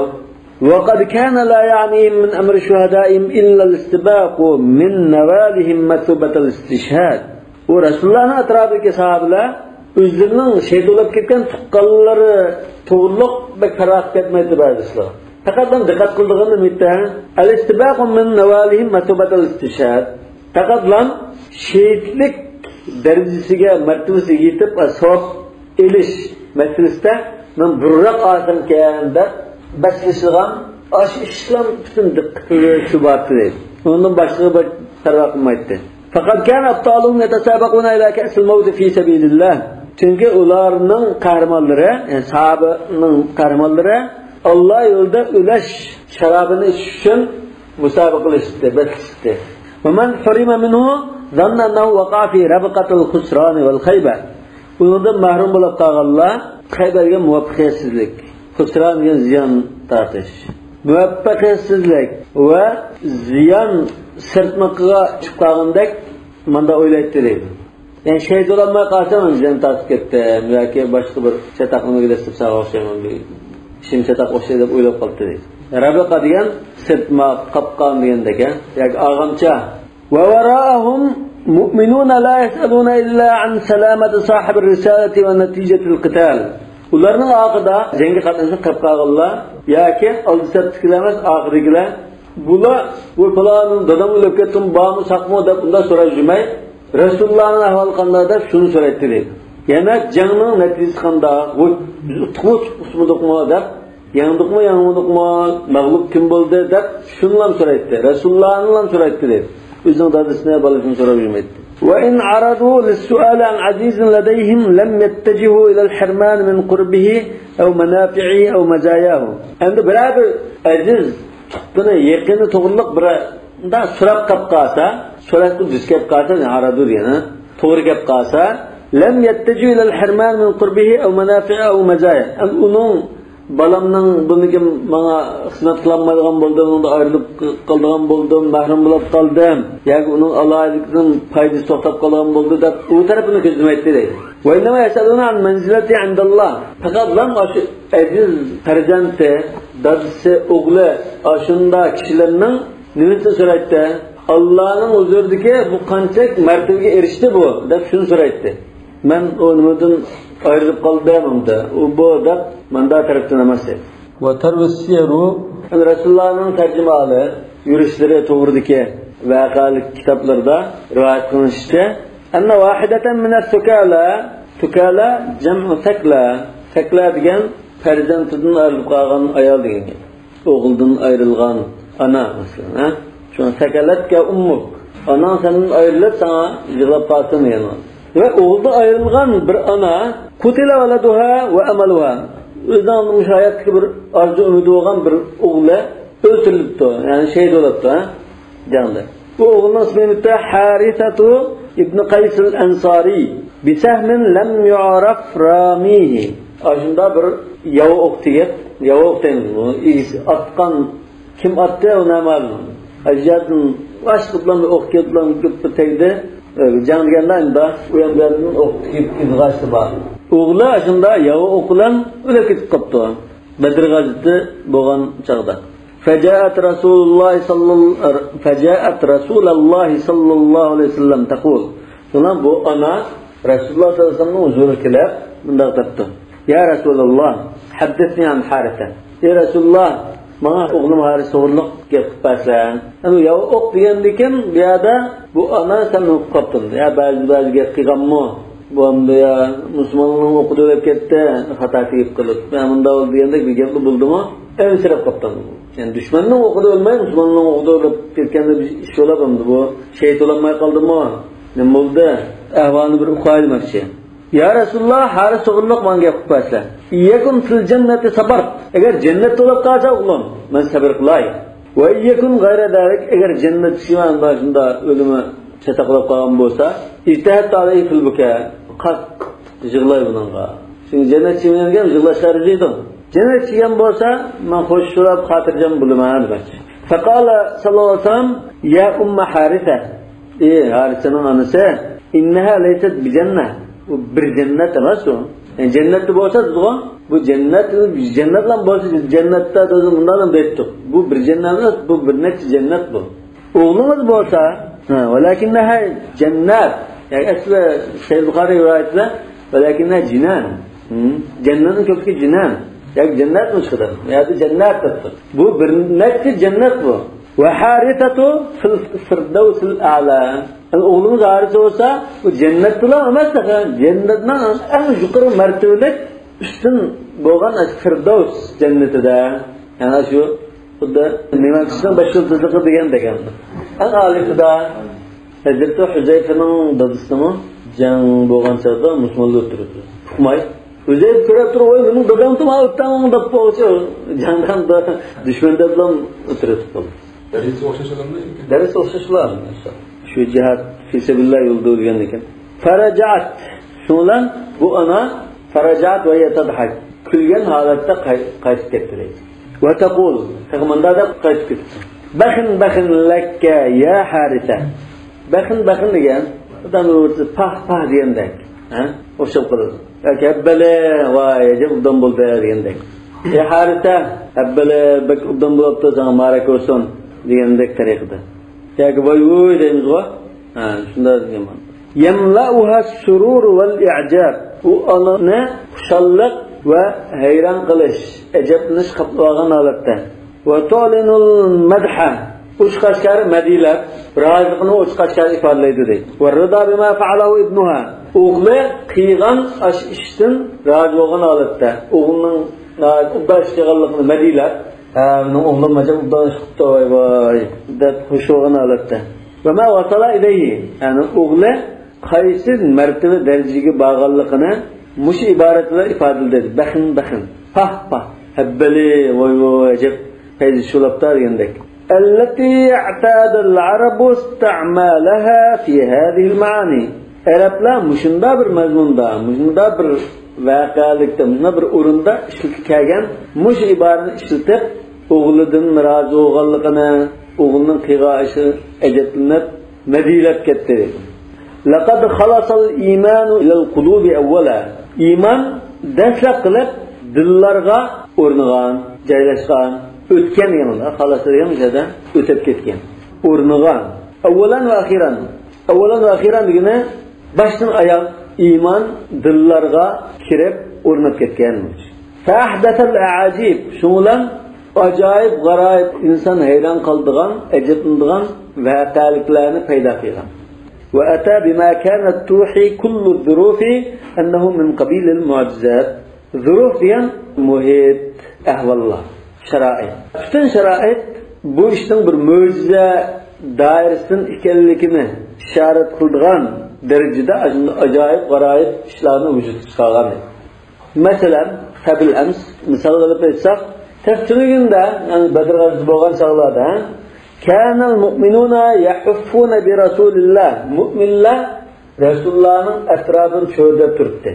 وقد كان لا يعنيهم من أمر شهدائهم إلا الاستباق من نوالهم مثوبة الاستشهاد. ورسول الله أطرافك صحابة özlerinin şehit olup ketken tıkkalları toğırlık ve karak etmeydi bazılar. Takatdan dikkat kıldığını müddet el-istibaqu min nevalihim metubatel istişhad. Takatlan şehitlik derecesiga mertebesiga yetip asab eliş meselesinde men burraq asın kayanda başlaşılan aş İslam bütün dikkatli şubatı. Ondan başlığı bir taraf kılmaydı. Fakat kan abtalun yetasabaquna ila ka'sil mevt fi sabilillah. Çünkü onların kahramanları, yani sahabenin kahramanları Allah yolunda öleş şarabını için musabaqalashdi, beslashdi. Ve men hurima minhu zanna annahu waqa fi rabqatil khusran vel khayba. Bundan mahrum bo'lib qolganlar Xaybarga muvaffaqiyatsizlik, xusran degan ziyon tortish, muvaffaqiyatsizlik va ziyon sirtmoqqa chiqib qolgandek manda o'ylaydi deydi. Yani şehit olanmaya karşı ziyon tortib ketdim yoki boshqa bir chataqni gidib sağolsayman bir ishim chataq o'sha deb o'ylab qoldi deydi. Rabiqa degan sirtmoq, qopqon degandek, yoki og'amcha. Va wara'ahum mu'minuna la yas'aluna illa an salamati sahibir risalati va natijatil qital. Ularning oqida jangga qatnashib qolib qolganlar yoki oldisatdikilar emas, oxirigilar bular bu falonning dadam o'lib ketdim, bormi saqmo deb unda so'rab yurmay, Rasulullahning ahvoli qanday deb shuni so'raydi deydi. Yana jangning natijasi qanday, bu tutmoqmi deb, yangdiqmi, mag'lub kim bo'ldi deb shuni ham so'raydi. Rasulullahning ham so'raydi deydi. O'zining dadasini bolasini so'rab yurmaydi. وإن عرضوا للسؤال عن عزيز لديهم لم يتجهوا إلى الحرمان من قربه أو منافعه أو مزاياه. عند براد عزيز تقنى يقين تغلق براد دا سراب كبقاسا سراب كدس كبقاسا عرضوا دينا تغر كبقاسا لم يتجهوا إلى الحرمان من قربه أو منافعه أو مزاياه. أنهم balamning buniki menga xizmat qilmaydigan bo'ldi, unda ayrilib qolgan bo'ldim, mahrum bo'lib qoldim yoki uning alohidligining foydasi to'xtab qolgan bo'ldi deb u tarafini ko'zlamaydi deydi. Va inma yasaluna an manzilati indalloh. Faqat lan shu aziz farzandi, dadasi, o'g'li ashunda kishilarning nimasini so'raydi? Allohning huzuridagi bu qancha martabaga erishdi bu deb shuni so'raydi. Men o'nidan ayrılıb qaldığımda o bu da manda taraftan emas. Ve tervisiyeru Resulullah'ın tercümalı yürüyüşleri toğrudaki vakalik kitaplarda rivayet kılınmıştı. Enne vahideten mines tukala cem'u tekla. Tekla degen perzentinden ayrılıp kalgan ayal degen. Oğuldan ayrılgan ana mesela. Şu an tekeletke ummuk. Anan senin ayrılıp sana yığılıp kalsın yani. Ve oğulda ayrılgan bir ana kutila veladuha ve amaluha. Özden müşahiyatki bir arzu ümidi olan bir oğlu öldürülüptü. Yani şehit oluptu. Canlı. Bu oğlunun ismi Harisatu İbn Qays el-Ansari. Bisahmin lem yu'raf ramihi. Aşında bir yava oktiyet. Yava oktayın bu. Atkan kim attı ona malum. Acıyatın aşkıplan ve oktiyetlan gıppı teydi. Can deganda uyanlarning o'qib izg'ashdi bor. O'g'li ashunda yava o'qilan o'lib ketib qopti. Badr g'azoti bo'lgan chaqda. Fajaat Rasululloh sallallohu alayhi vasallam taqul. Shundan bu ana Rasululloh sallallohu alayhi vasallamning huzuriga kelib bunday debdi. Ya Rasululloh, haddithni an Harisa. Ya Rasululloh, mana o'g'lim Haris to'g'riliq gap qilsan. Ana yava o'q degandikin bu yerda bu ana sen o'qib qopdin. Ya ba'zi gap qilganmi? Bu hamda ya musulmonning o'qidi deb ketdi, xato qilib. Men bunda ol degandek bir gap bo'ldimi? Ensirab qopdim. Yani dushmanning o'qidi o'lmay, musulmonning o'qidi deb ketganda bir ish bo'ladi bu. Shehid bo'lmay qoldimi? Nima bo'ldi? Ahvolni bir uqaymoqchi. Ya Rasululloh, Haris to'g'riliq menga gap qilsan. Yakun fil jannati sabr. Agar jannat to'lab qolsa o'g'lim, men sabr qilay. Va yakun g'ayra dalik, agar jannat shivan boshida o'limi chataqlab qolgan bo'lsa, ijtihad alayhi fil buka. Qat yig'lay bunga. Shu jannat shivanga yig'lashlar deydi. Jannat shivan bo'lsa, men xo'sh so'rab xotirjam bo'laman demoqchi. فقال صلى الله عليه وسلم يا أم حارثة حارثة anası إنها ليست بجنة وبرجنة رسو yani cennet bolsa bu cennet lan bolsa cennette de bundan bettik bu bir cennet bu bir net cennet bu oğlumuz bolsa velakinneha cennet yani aslı Sahih Buhari rivayetinde velakinneha cinan cennetin kökü cinan yani cennet mi çıkıyor ya da cennet tuttu bu bir net cennet bu ve harithatu fil firdevsil a'la yani oğlumuz harita olsa bu cennet bulan emas da cennetten en yukarı mertebelik üstün bo'lgan firdevs cennetida yani şu xuddi nima qilishdan başyıldızlığı degan en alifida Hazreti Huzayfaning dadasimi jang bo'lgan chog'da musulmonlar turibdi uqmay Huzayfa ko'rib turib voy mening dadam ham o'tdan deb qo'ychi jangdan da dushmanda bilan o'tirib qoldi Ders o'xshashlar shu jihad fisabilillah yo'lda o'lgan ekan farajat shundan bu ana farajat va yatadhak kulgan holatda qaytib ketdi va taqul tag'manda da qaytib ketdi bakhin lakka ya harisa bakhin degan odam o'zi pah degandek ha o'xshab qoladi yoki abbala voy ajab udam bo'ldi degandek ya harisa abbala bak udam bo'libdi sana maraka olsun degandek tariqada yoki voy deymiz va ha shunday degan yamlauha surur val i'jab u anani xushalliq va hayron qilish ajablanish qaplagan holatda va tolinul madha ushqashkar madilab roziqni ushqashkar ifodalaydi deydi va rido bima fa'alahu ibnuha o'g'li qiygan ash ishdan rozi bo'lgan holatda o'g'lining ubash qilganligini madilab mening o'g'lim majab ubash qildi voy deb xush bo'lgan holatda va ma wasala ilayhi ya'ni o'g'li qaysi martaba darajaga borganligini mush iboratlar ifodalaydi bakhin pah habbali voy ajab qaysi shulabda degandek التي اعتاد العرب استعمالها في هذه المعاني Arablar mushunda bir mazmunda mushunda bir voqealikda mushunda bir o'rinda ishlatib kelgan mush iboratni ishlatib o'g'lidan rozi bo'lganligini o'g'lining qiyg'ashi ajablanib madilab ketdi laqad khalasal iymanu ila al-qulub awwala iymon dastlab qilib dillarga o'rnagan joylashgan o'tgan yanada xalos degan joyda o'tib ketgan o'rnagan avvalan va axiran degani boshdan oyoq iymon dillarga kirib o'rnab ketgan fahdatal ajib shundan ajoyib g'aroyib inson hayron qoldigan ajablanadigan voqealiklarni paydo qilgan va ata bima kanat tuhi kullu dhurufi annahu min qabil al mu'jizat dhuruf degan muhit ahvollar sharoit butun sharoit bu ishning bir mo'jiza doirasidan ekanligini ishorat qilgan darajada ajoyib g'aroyib ishlarni vujudga chiqargan masalan qabil ams misol qilib aytsak tafsirigida yani badr g'azoti bo'lgan chog'larda kanal mu'minuna yahuffuna bi rasulillah mu'minlar rasulullohning atrofini cho'rlab turibdi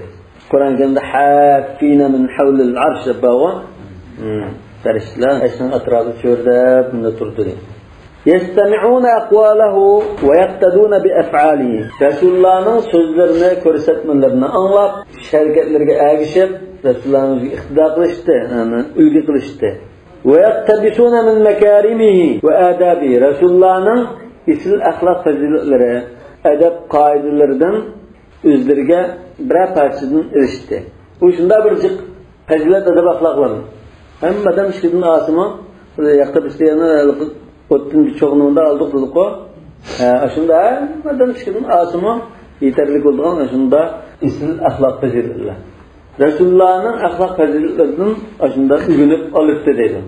qur'on karimda hafina min havlil arsh bo'lgan farishtalar ashning atrofida cho'rlab turdi yastami'una aqwalahu va yaqtaduna bi af'alihi rasulullohning so'zlarini ko'rsatmalarini anglab harakatlarga ergishib rasulullohning iqtido qilishdi ulgu qilishdi va yaqtabisuna min makarimihi va adabi rasulullohning isl axloq fazilatlari adab qoidalaridan o'zlariga bir parchadan erishdi u shunday bir fazilat adab axloqlar hammadan ishkidan asimo yaqtabislarni o'ttin cho'g'nida oldik dedik-ku. Shunda hammadan ishkidan asimo yetarli bo'lgan shunda isl axloq fazilatlar rasulullohning axloq fazilatlaridan shunda o'rganib olibdi deydi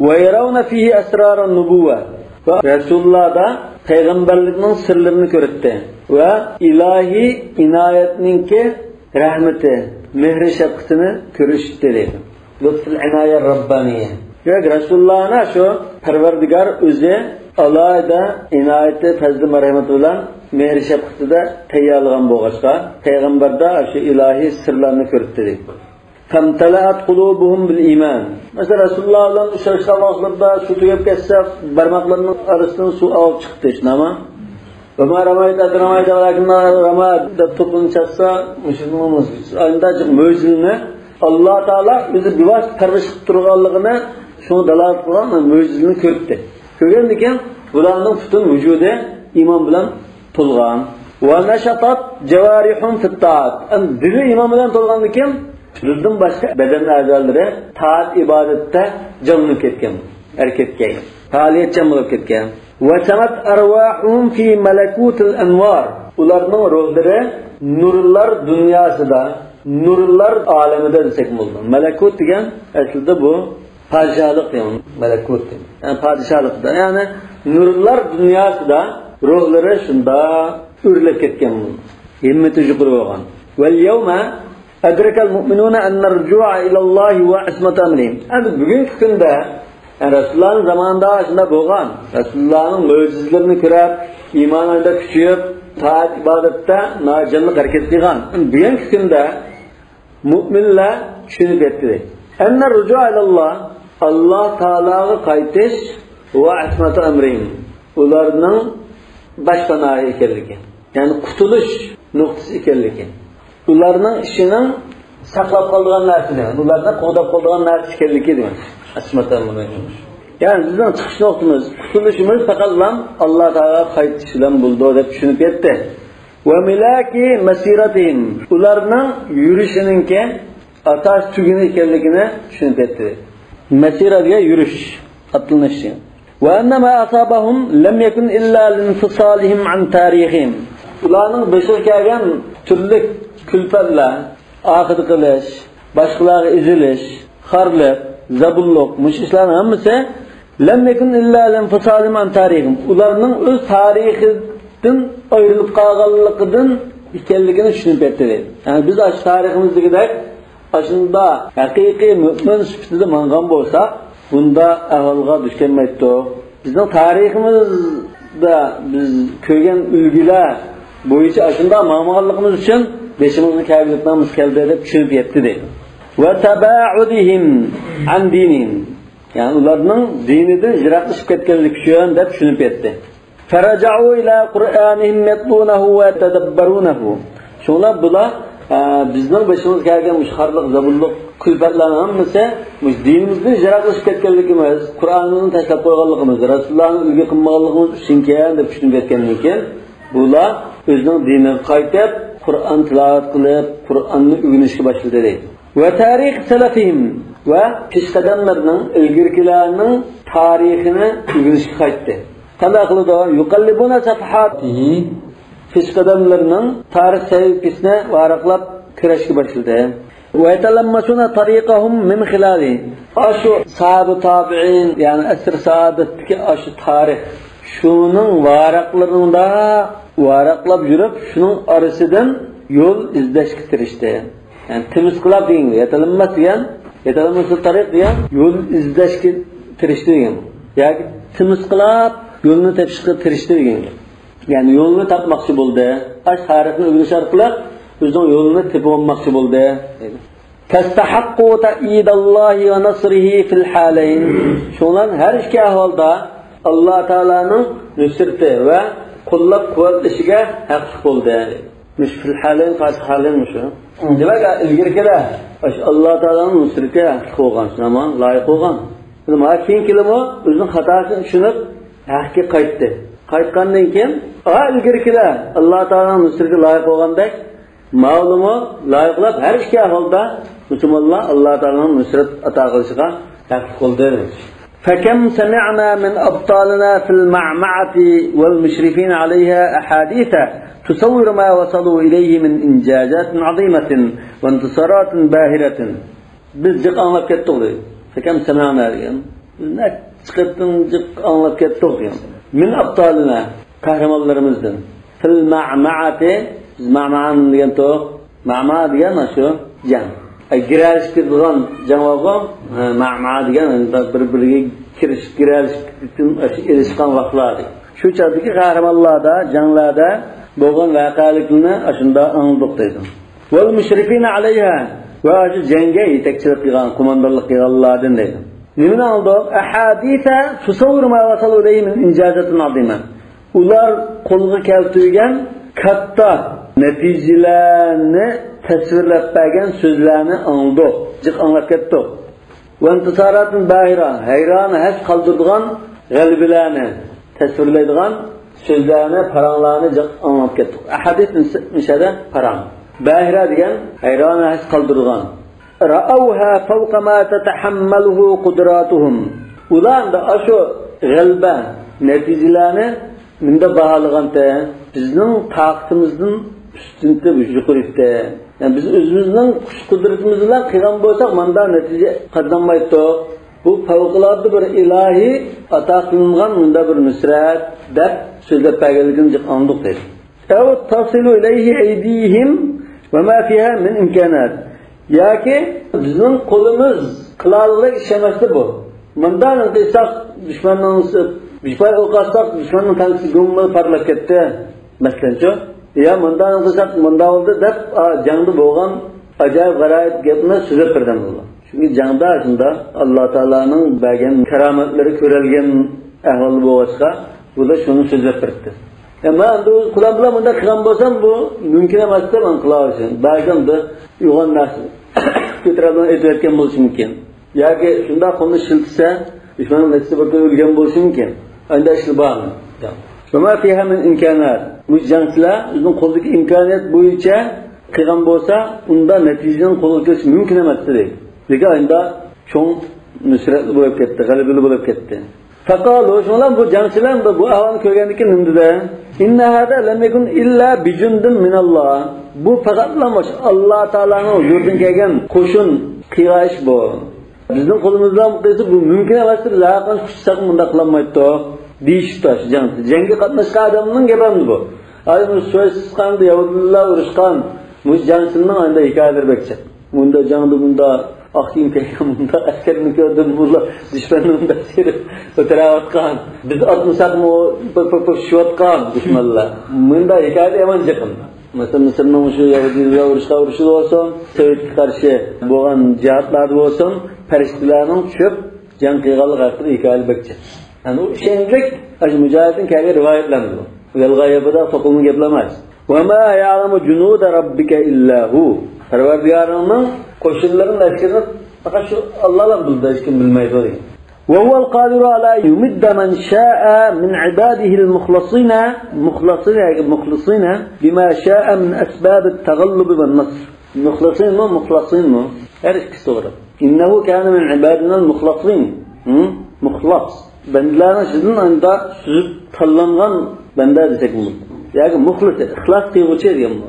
va yarawna fihi asrarun nubuwa va rasulullohda payg'ambarlikning sirlarini ko'rdi va ilohiy inoyatningki rahmati mehr shafqatini ko'rishdi deydi lutful inoya robbaniya yo'q rasulullohni shu parvardigor o'zi alayda inoyati fazli marhamati bilan mehr shafqatida tayyorlagan bo'lg'achqa payg'ambarda shu ilohiy sirlarni ko'rdi deydi famtala'at qulubuhum bil iman. Mesela Rasululloh bilan uchrashgan vaqtlarda suv tugab ketsa, barmoqlarining orasidan suv olib chiqdi, shunami? Umar ramayda deb to'pini chaqsa, musulmonlar andajik mo'jizani Alloh taolo o'zi bivosh parvarish qilib turganligini shuni dalolat qilgan mo'jizani ko'rdi. Ko'rgandan keyin bularning butun vujudi iymon bilan to'lgan. Va nashatat jawarihum fit taat. Dili iymon bilan to'lgandan keyin bizdan boshqa badan a'zolari taat ibodatda jonlanib ketgan, harakatga, faoliyatchan bo'lib ketgan. Va samat arwahum fi malakutil anwar. Ularning ruhlari nurlar dunyosida, nurlar olamida desak bo'ladi. Malakut degan aslida bu podshohlik degan malakut. Yani podshohlikda, ya'ni nurlar dunyosida ruhlari shunda urilib ketgan bo'ladi. Himmati yuqori bo'lgan. Val yawma adrakal mu'minuna anna ar-ruju'a ila Alloh wa ismatu amrihim. Endi bugungi kunda Rasulullohning zamonida shunda bo'lgan. Rasulullohning mo'jizalarini ko'rib, iymonida kuchayib, taat ibodatda nojanlik harakat qilgan. Bugungi kunda mu'minlar tushunib yetdi. Anna ar-ruju'a ila Alloh taologa qaytish va ismatu amrihim. Ularning boshpana ekanligi, ya'ni qutulish nuqtasi ekanligi. Ularning ishining saqlab qolgan narsa, ularni qo'dab qolgan narsa ekanligi demak. Asmatan amrihim. Yani bizden çıkış noktamız, kurtuluşumuz faqat Allah Teala qaytish bilan bo'ldi deb tushunib yetdi. Va milaki masiratihim. Ularning yurishininki atash tuguni ekanligini tushunib yetdi. Masiratiga yurish, atlanish. Va annama asabahum lam yakun illa linfisalihim an tarixihim. Ularning beshir kelgan turli kulfatlar, aqid qilish, boshqalarga ezilish, xorlik, zabulluq, mushishlarning hammasi lam yakun illa linfisalihim an tarixihim. Ularning o'z tarixidan ayrilib qolganligidan ekanligini tushunib yetdi. Yani biz ash tariximizdagidek ashunda haqiqiy mu'min sifatida mangan bo'lsa, bunda ahvolga tushmaydi. Bizning tariximizda biz ko'rgan ulgular bo'yicha ashunda ma'lumotligimiz uchun beshimizni kabiliyatimiz keldi deb tushunib yetdi deydi. Va taba'udihim an dinihim. Yani ularning dinidan yiroqlashib ketganligi uchun deb tushunib yetdi. Faraja'u ila Qur'anihim yatlunahu va tadabbarunahu. Shunlar bular bizning başımız kelgan mushxarlik, zabulluq, kulfatlarning hammasi mush dinimizdan yiroqlashib ketganligimiz, Qur'onni tashlab qo'yganligimiz, Rasulullohning ulgu qilmaganligimiz uchun deb tushunib yetgandan keyin bular o'zining dinini qaytib, Qur'on tilovat qilib, Qur'onni o'rganishga boshladi deydi. Va tarix salafihim va peshqadamlarning, ilgirkilarning tarixini o'rganishga qaytdi. Qanday qildi? Yuqallibuna safhatihi. Peshqadamlarning tarix sahifasini varaqlab kirishga boshladi. Va yatalammasuna tariqahum min xilali. Ashu sahabe tabi'in, yani asr saadetdagi ashu tarix shuning varaqlarida varaqlab yurib, shuning orasidan yo'l izlashga tirishdi. Yani temiz qilib degan, yatalammas degan, yatalammas tariq degan yo'l izlashga tirishdi degan. Yoki temiz qilib yo'lni topishga tirishdi degan. Yani yolunu tapmakçı buldu. Aş tarixini öğreniş orqali o'zining yo'lini tepib olmoqchi bo'ldi. Tastahaqqu ta'idallohi va nasrihi fil halayn. Shundan har ikki ahvolda Alloh taolaning nusrati va qo'llab-quvvatlashiga haqli bo'ldi. Mush fil halayn qarshi halayn shu. Demak, ilgirkilar Alloh taolaning nusratiga haqli bo'lgan, zamon loyiq bo'lgan. Nima keyin kelimo o'zining xatosini tushunib haqqa qaytdi. Qaytgandan keyin ilgirkilar Alloh taolaning nusratiga loyiq bo'lgandek ma'lumo loyiqlab har ikki ahvolda musulmonlar Alloh taolaning nusrat ato qilishiga haqli bo'ldi. فكم سمعنا من أبطالنا في المعمعة والمشرفين عليها أحاديث تصور ما وصلوا إليه من إنجازات عظيمة وانتصارات باهرة. بالجق أنلب كتوغي. فكم سمعنا اليوم. أنلب كتوغي. من أبطالنا kahramonlarimizdan fil ma'ma'ati ma'ma'an degan to ma'ma degan shu jang girish qilgan javobi ma'ma degan bir-biriga kirish girish uchun erishgan vaqtlar shu chaqdagi qahramonlarda janglarda bo'lgan voqealikni shunda anglab deydi. Val mushrifina alayha va shu jangga yetakchilik qilgan, qo'mondonlik qilganlardan deydi. Nimani oldik? Ahadisa tusawwir ma wasalu ilayhi min injazatin azima. Ular qo'lga keltirgan katta natijalarni tasvirlab bergan so'zlarni oldik, jiq anglab ketdik. Va intisaratun bahira, hayron has qoldirgan g'alabalarni tasvirlaydigan so'zlarni, paranglarni jiq anglab ketdik. Ahadis nishada parang. Bahira degan hayron has qoldirgan. Ra'awha fawqa ma tatahammaluhu qudratuhum. Ular da ashu g'alaba natijalarni bunda baholaganda bizning taqtimizdan ustunda yuqorida. Yani biz o'zimizning kuch qudratimiz bilan qilgan bo'lsak, menda natija qadammaydi. Bu favqulodda bir ilohiy ato qilingan bunda bir nusrat deb so'zlab berganligini andiq dedi. Aw tasilu ilayhi aydihim va ma fiha min imkonat. Yoki bizning qo'limiz qilarlik ish emasdi bu. Bundan qilsak dushmanning bishpay o'qasak dushmanning tanqisi gumma parlab ketdi. Masalancha, ya bundan qilsak bunda oldi deb jangda bo'lgan ajoyib g'aroyib gapni so'zlab bergan bo'ldi. Chunki jangda shunda Alloh taolaning bergan karomatlari ko'rilgan ahvol bo'lsa, bu da shuni so'zlab berdi. Men bu qulam bilan bunda qilgan bo'lsam bu mumkin emas deb men qilaversin. Ba'zanda uyg'on narsa ko'tarib aytayotgan bo'lishi mumkin. Yoki shunda qo'lni shiltsa, dushmanning nafsi bir o'lgan bo'lishi mumkin. Unda ish bormi? Shoma fiha min imkonat. Bu jangchilar o'zining qo'lidagi imkoniyat bo'yicha qilgan bo'lsa, unda natijaning qo'lga kelishi mumkin emas deydi. Lekin unda cho'ng nusratli bo'lib ketdi, g'alabali bo'lib ketdi. Faqalu shunlar bu jangchilar bu ahvolni ko'rgandan keyin nimdida? Inna hada lam yakun illa bijundin minalloh. Bu faqatlamoq Alloh taolaning huzuridan kelgan qo'shin qiyosh bu. Bizning qo'limizdan qilsa bu mumkin emas, laqan kuchsak bunda qilolmaydi. Deyishdi jangga qatnashgan odamning gapi bu. Ayni so'zsiz qanday Yahudlar urushgan, bu jangchining anda hikoyalar bekchi. Bunda jangda bunda aqim kelgan bunda askarni ko'rdim, bular dushmanning dasiri o'tirayotgan. Biz atmasaqmi shotgan dushmanlar. Bunda hikoya emas jiqim. Masalan, Misrning shu Yahudlar urushi bo'lsin, Sovetga qarshi bo'lgan jihatlar bo'lsin, farishtalarning tushib jang qilganligi haqida hikoyalar bekchi. Yani o şenlik mucahidin kendi rivayetlendi bu. Yalgayabıda sokulun geplemez. وَمَا يَعْلَمُ جُنُودَ رَبِّكَ إِلَّا هُ. Perverdigarının koşulların eskirini fakat şu Allah'la bildi, hiç kim bilmeydi o değil. وَهُوَ الْقَادِرُ عَلَى يُمِدَّ مَنْ شَاءَ مِنْ عِبَادِهِ الْمُخْلَصِينَ بِمَا شَاءَ مِنْ أَسْبَابِ التَّغَلُّبِ وَالنَّصْرِ. Muhlasin mi? Her ikisi doğru. İnnehu kâne min ibâdinel muhlasin. Muhlas. Bendilerin sizin anda süzüp tallangan bende desek bu. Yani muhlis, ihlas kıyıcı diyen bu.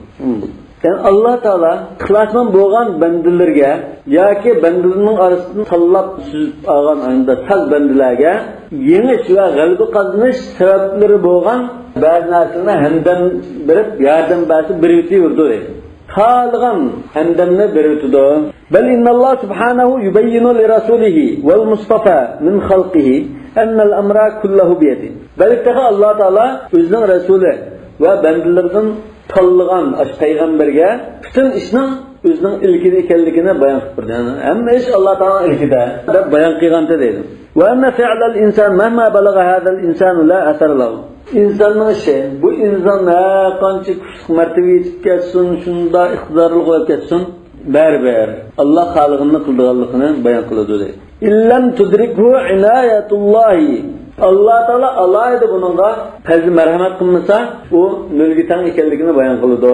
Yani Allah Teala ihlasman boğan bendilerge, ya ki bendilerinin arasını tallap süzüp ağan anda saz bendilerge, yeniş ve galibi kazanış sebepleri boğan bazı narsına hemden verip yardım bazı birikti vurdu dedi. Talgan hemdemne biriktido. Bel innallah subhanahu yubeyyinu li rasulihi vel mustafa min halqihi ennel amra kullahu biyedi. Belki Allah Teala özünün Resulü ve bendilerden tanılan peygamberge bütün işinin özünün ilgili ekenligini bayan qildi. Yani hamma ish Allah Teala'nın ilgida deb bayan qilganda deydi. Ve enne fi'lal insan mahma balagha hadal insan la athar lahu. İnsanın işi, bu insan qancha martaba yetib ketsin, shunda iqtidorli bo'lib ketsin, baribir Allah xalqini qildiganligini bayon qiladi deydi. İllem tudrikhu inayatullahi. Allah Teala alayda bununla fazl merhamet kılmasa o mülkitan ekenligini bayan kıldı.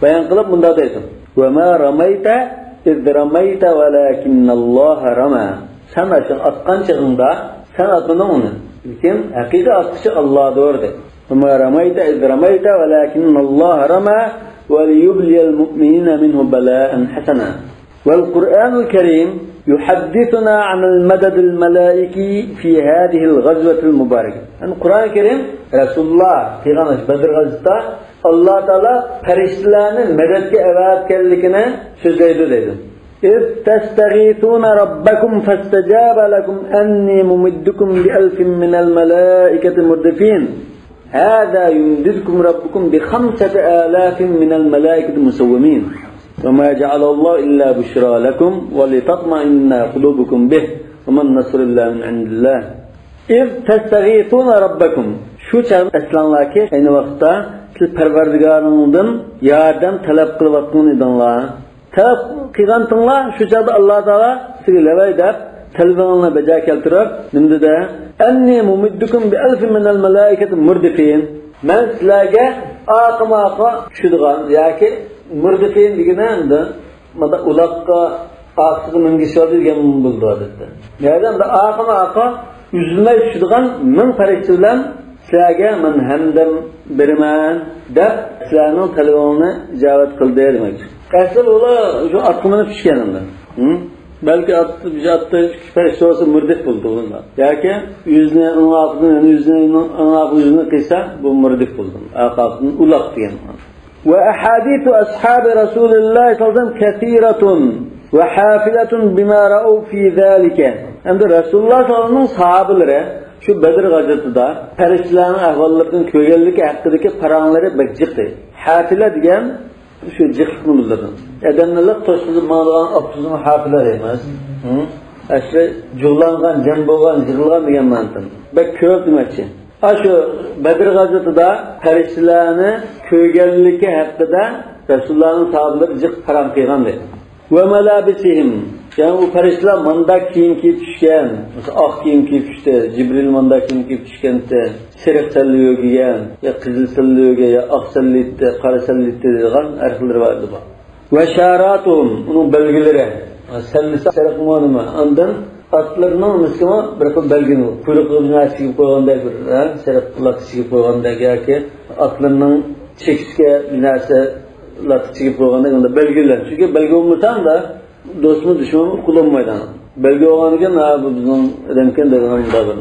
Bayan kılıp bunda deydi. Ve ma ramayta iz ramayta velakinnallaha rama. Sen açın atkan çağında sen atmadın onu. Lakin hakiki atışı Allah'dır dedi. Ve ma ramayta iz ramayta velakinnallaha rama ve liyubliyal mu'minina minhu bala'an hasana. Vel Kur'anul Kerim يحدثنا عن المدد الملائكي في هذه الغزوة المباركة. يعني القرآن الكريم رسول الله في غزوة بدر غزوة الله تعالى فرشتلانın mededke evet kellikine sözleydi dedi. إذ تستغيثون ربكم فاستجاب لكم أني ممدكم بألف من الملائكة مردفين. هذا يمددكم ربكم ب5,000 من الملائكة مسومين. وَمَا جَعَلَ اللّٰهُ إِلَّا بُشْرَى لَكُمْ وَلِتَطْمَئِنَّ قُلُوبُكُمْ بِهِ وَمَا النَّصْرُ إِلَّا مِنْ عِنْدِ اللّٰهِ اِذْ تَسْتَغِيثُونَ رَبَّكُمْ Şu çağ eslanlar ki aynı vakitte siz perverdigarınızdan yardım talep kılıvattığın idinler. Talep kıyantınlar şu çağda Allah Teala sizi levay der talebinle beca keltirip nimdi de enni mumiddukum bi elfin minel melaiketi murdifin men sizlerge akıma şuduğan yaki murdifin digine de mada ulakka aksızı mingişi diyen buldu adette. Yerden de akıma yüzüme şuduğan min parikçilen sizlerge men hemdem birimen de sizlerinin talebini icabet kıldı demek. Asıl ola şu aklımını pişkeninde. Belki bize attı parikçi olsa murdif buldu bunlar. Yaki yüzüne ınlapının yüzüne kıysa bu murdif buldum. Akıbının ulak diyen. وأحاديث أصحاب رسول الله صلى الله عليه وسلم كثيرة وحافلة بما رأوا في ذلك. Hem de Resulullah sallallahu aleyhi ve sellem sahabeleri şu Bedir gazasında perişlerin ahvallarının köylülük hakkındaki paranları bekçikti. Hafile diyen şu cıklıkını bildirdin. Edenlilik toşkuzu mağlanan opsuzun hafile demez. Aşırı cuğlangan, cemboğan, cırılgan diyen mantın. Bek köy demekçi. Şu Bedir gazasında perişlerini köylülük hakkında Resulullah'ın sahabeleri cık paran kıygandı. Ve melabisihim. Yani o perişler mandak kiyim kiyip düşken, mesela ak kiyim kiyip düştü, Cibril mandak kiyim kiyip düşken de, serif selliyö giyen, ya kızıl selliyö giyen, ya ak selliyötte, kara selliyötte dediğen erkilleri vardı bak. Ve şaratum, onun belgeleri, sellisi serif muanıma, andan atlarının miskama bir belgeni var. Kuyrukluğuna çıkıp koyğanda bir, serif kulak çıkıp koyğanda ki, atlarının çekişke binası latı çıkıp koyğanda belgeler. Çünkü belge olmasan da, dostumuz düşmanımız kullanmaydı. Belge olanken bu bizim edenken de anında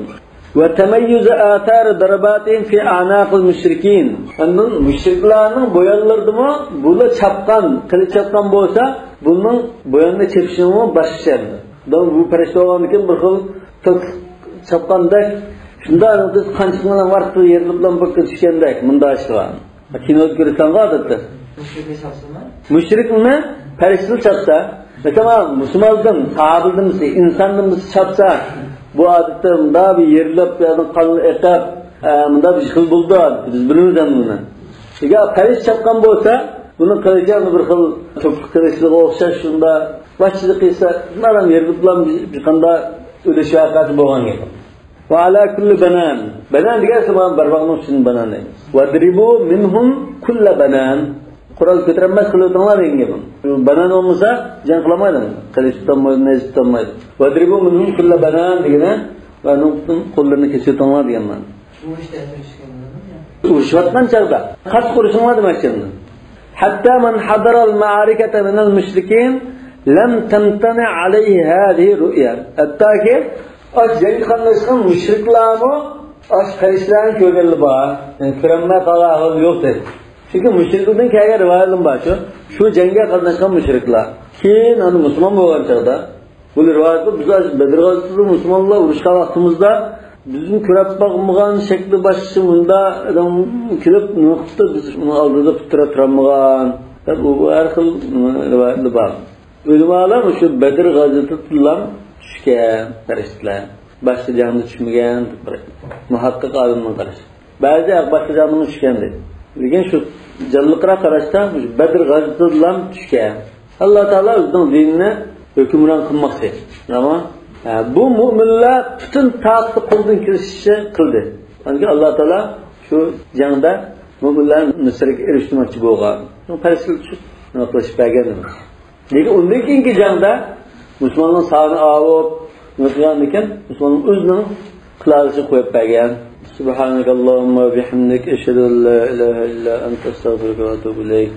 ve temeyyüze atar darabatin fi anaqil müşrikin. Onun müşriklerin boyanlardı mı? Bunu çapkan, kılıç çapkan bolsa bunun boyanını çepişimi başlayır. Bu perişte olanken bir xil tok çapkanda şunda biz qançıqdan vardı yerlikdan bakıp düşkendek mında işlar. Kino görsen qadatdı. Müşrik mi? Perişte çapsa mesela Müslümanların, sahabıldığımız, insanlığımız çapsa bu adette bunda bir yerilip ya da kanlı etap bunda bir şıkıl buldu. Biz bilmizden bunu. Çünkü kılıç çapkan bolsa bunun kılıcağını bir xil çok kılıçlığı okşar şunda başçılık ise bunlardan yerilip bir kanda öyle şahakatı boğan gibi. Ve ala kulli banan. Banan diyorsa bana barbağının için banan değil. Ve dribu minhum kulla banan. Kural götüremez kılıçlar gibi. Banan olmasa can kılamaydı. Kılıç tutamıyordu, neyse tutamıyordu. Ve dribu minhum kulla banan diye ve onun kollarını kesiyorlar diye man. Uşvattan çağda. Kaç kuruşun var demek şimdi. Hatta men hadaral ma'arikete minel müşrikin lem temtani aleyhi hâzihi rü'ya. Hatta ki aç cengi kanlaşkan müşrikler mi? Aç kayışların köylü bağır. Yani kırılma kalahı yoktur. Çünkü müşriklerden kaya rivayetim var şu cenge kanlaşkan müşrikler. Ki Müslüman olan çağda bu rivayette biz Bedir gazasında Müslümanlar uruşkan vaktimizde bizim körep bakmağın şekli başımında adam kilip nokta biz bunu aldığında tutura turamağın. Bu her kıl rivayetli var. Ölümalar şu Bedir gazasında tutulan düşken, periştler. Başlayacağını düşmegen, muhakkak adımına karış. Bazı başlayacağını düşkendi. Lekin şu canlıklara karışta Bedir gazasında düşken. Allah Teala özünün dinini hükümran kılmakta. Ama bu müminler bütün taatlı kıldığın kirişişi kıldı. Yani Allah Teala şu canda müminlerin nusrek eriştirmekçi boğan. Periştler şu naklaşıp belgen demek. Lekin ondan ki canda Müslümanın sağını ağıp nusrayan iken Müslümanın özünün kılağışı koyup belgen. Subhanakallahumma bihamdik eşhedü en la ilahe illa ente estağfiruke ve etûbü ileyk.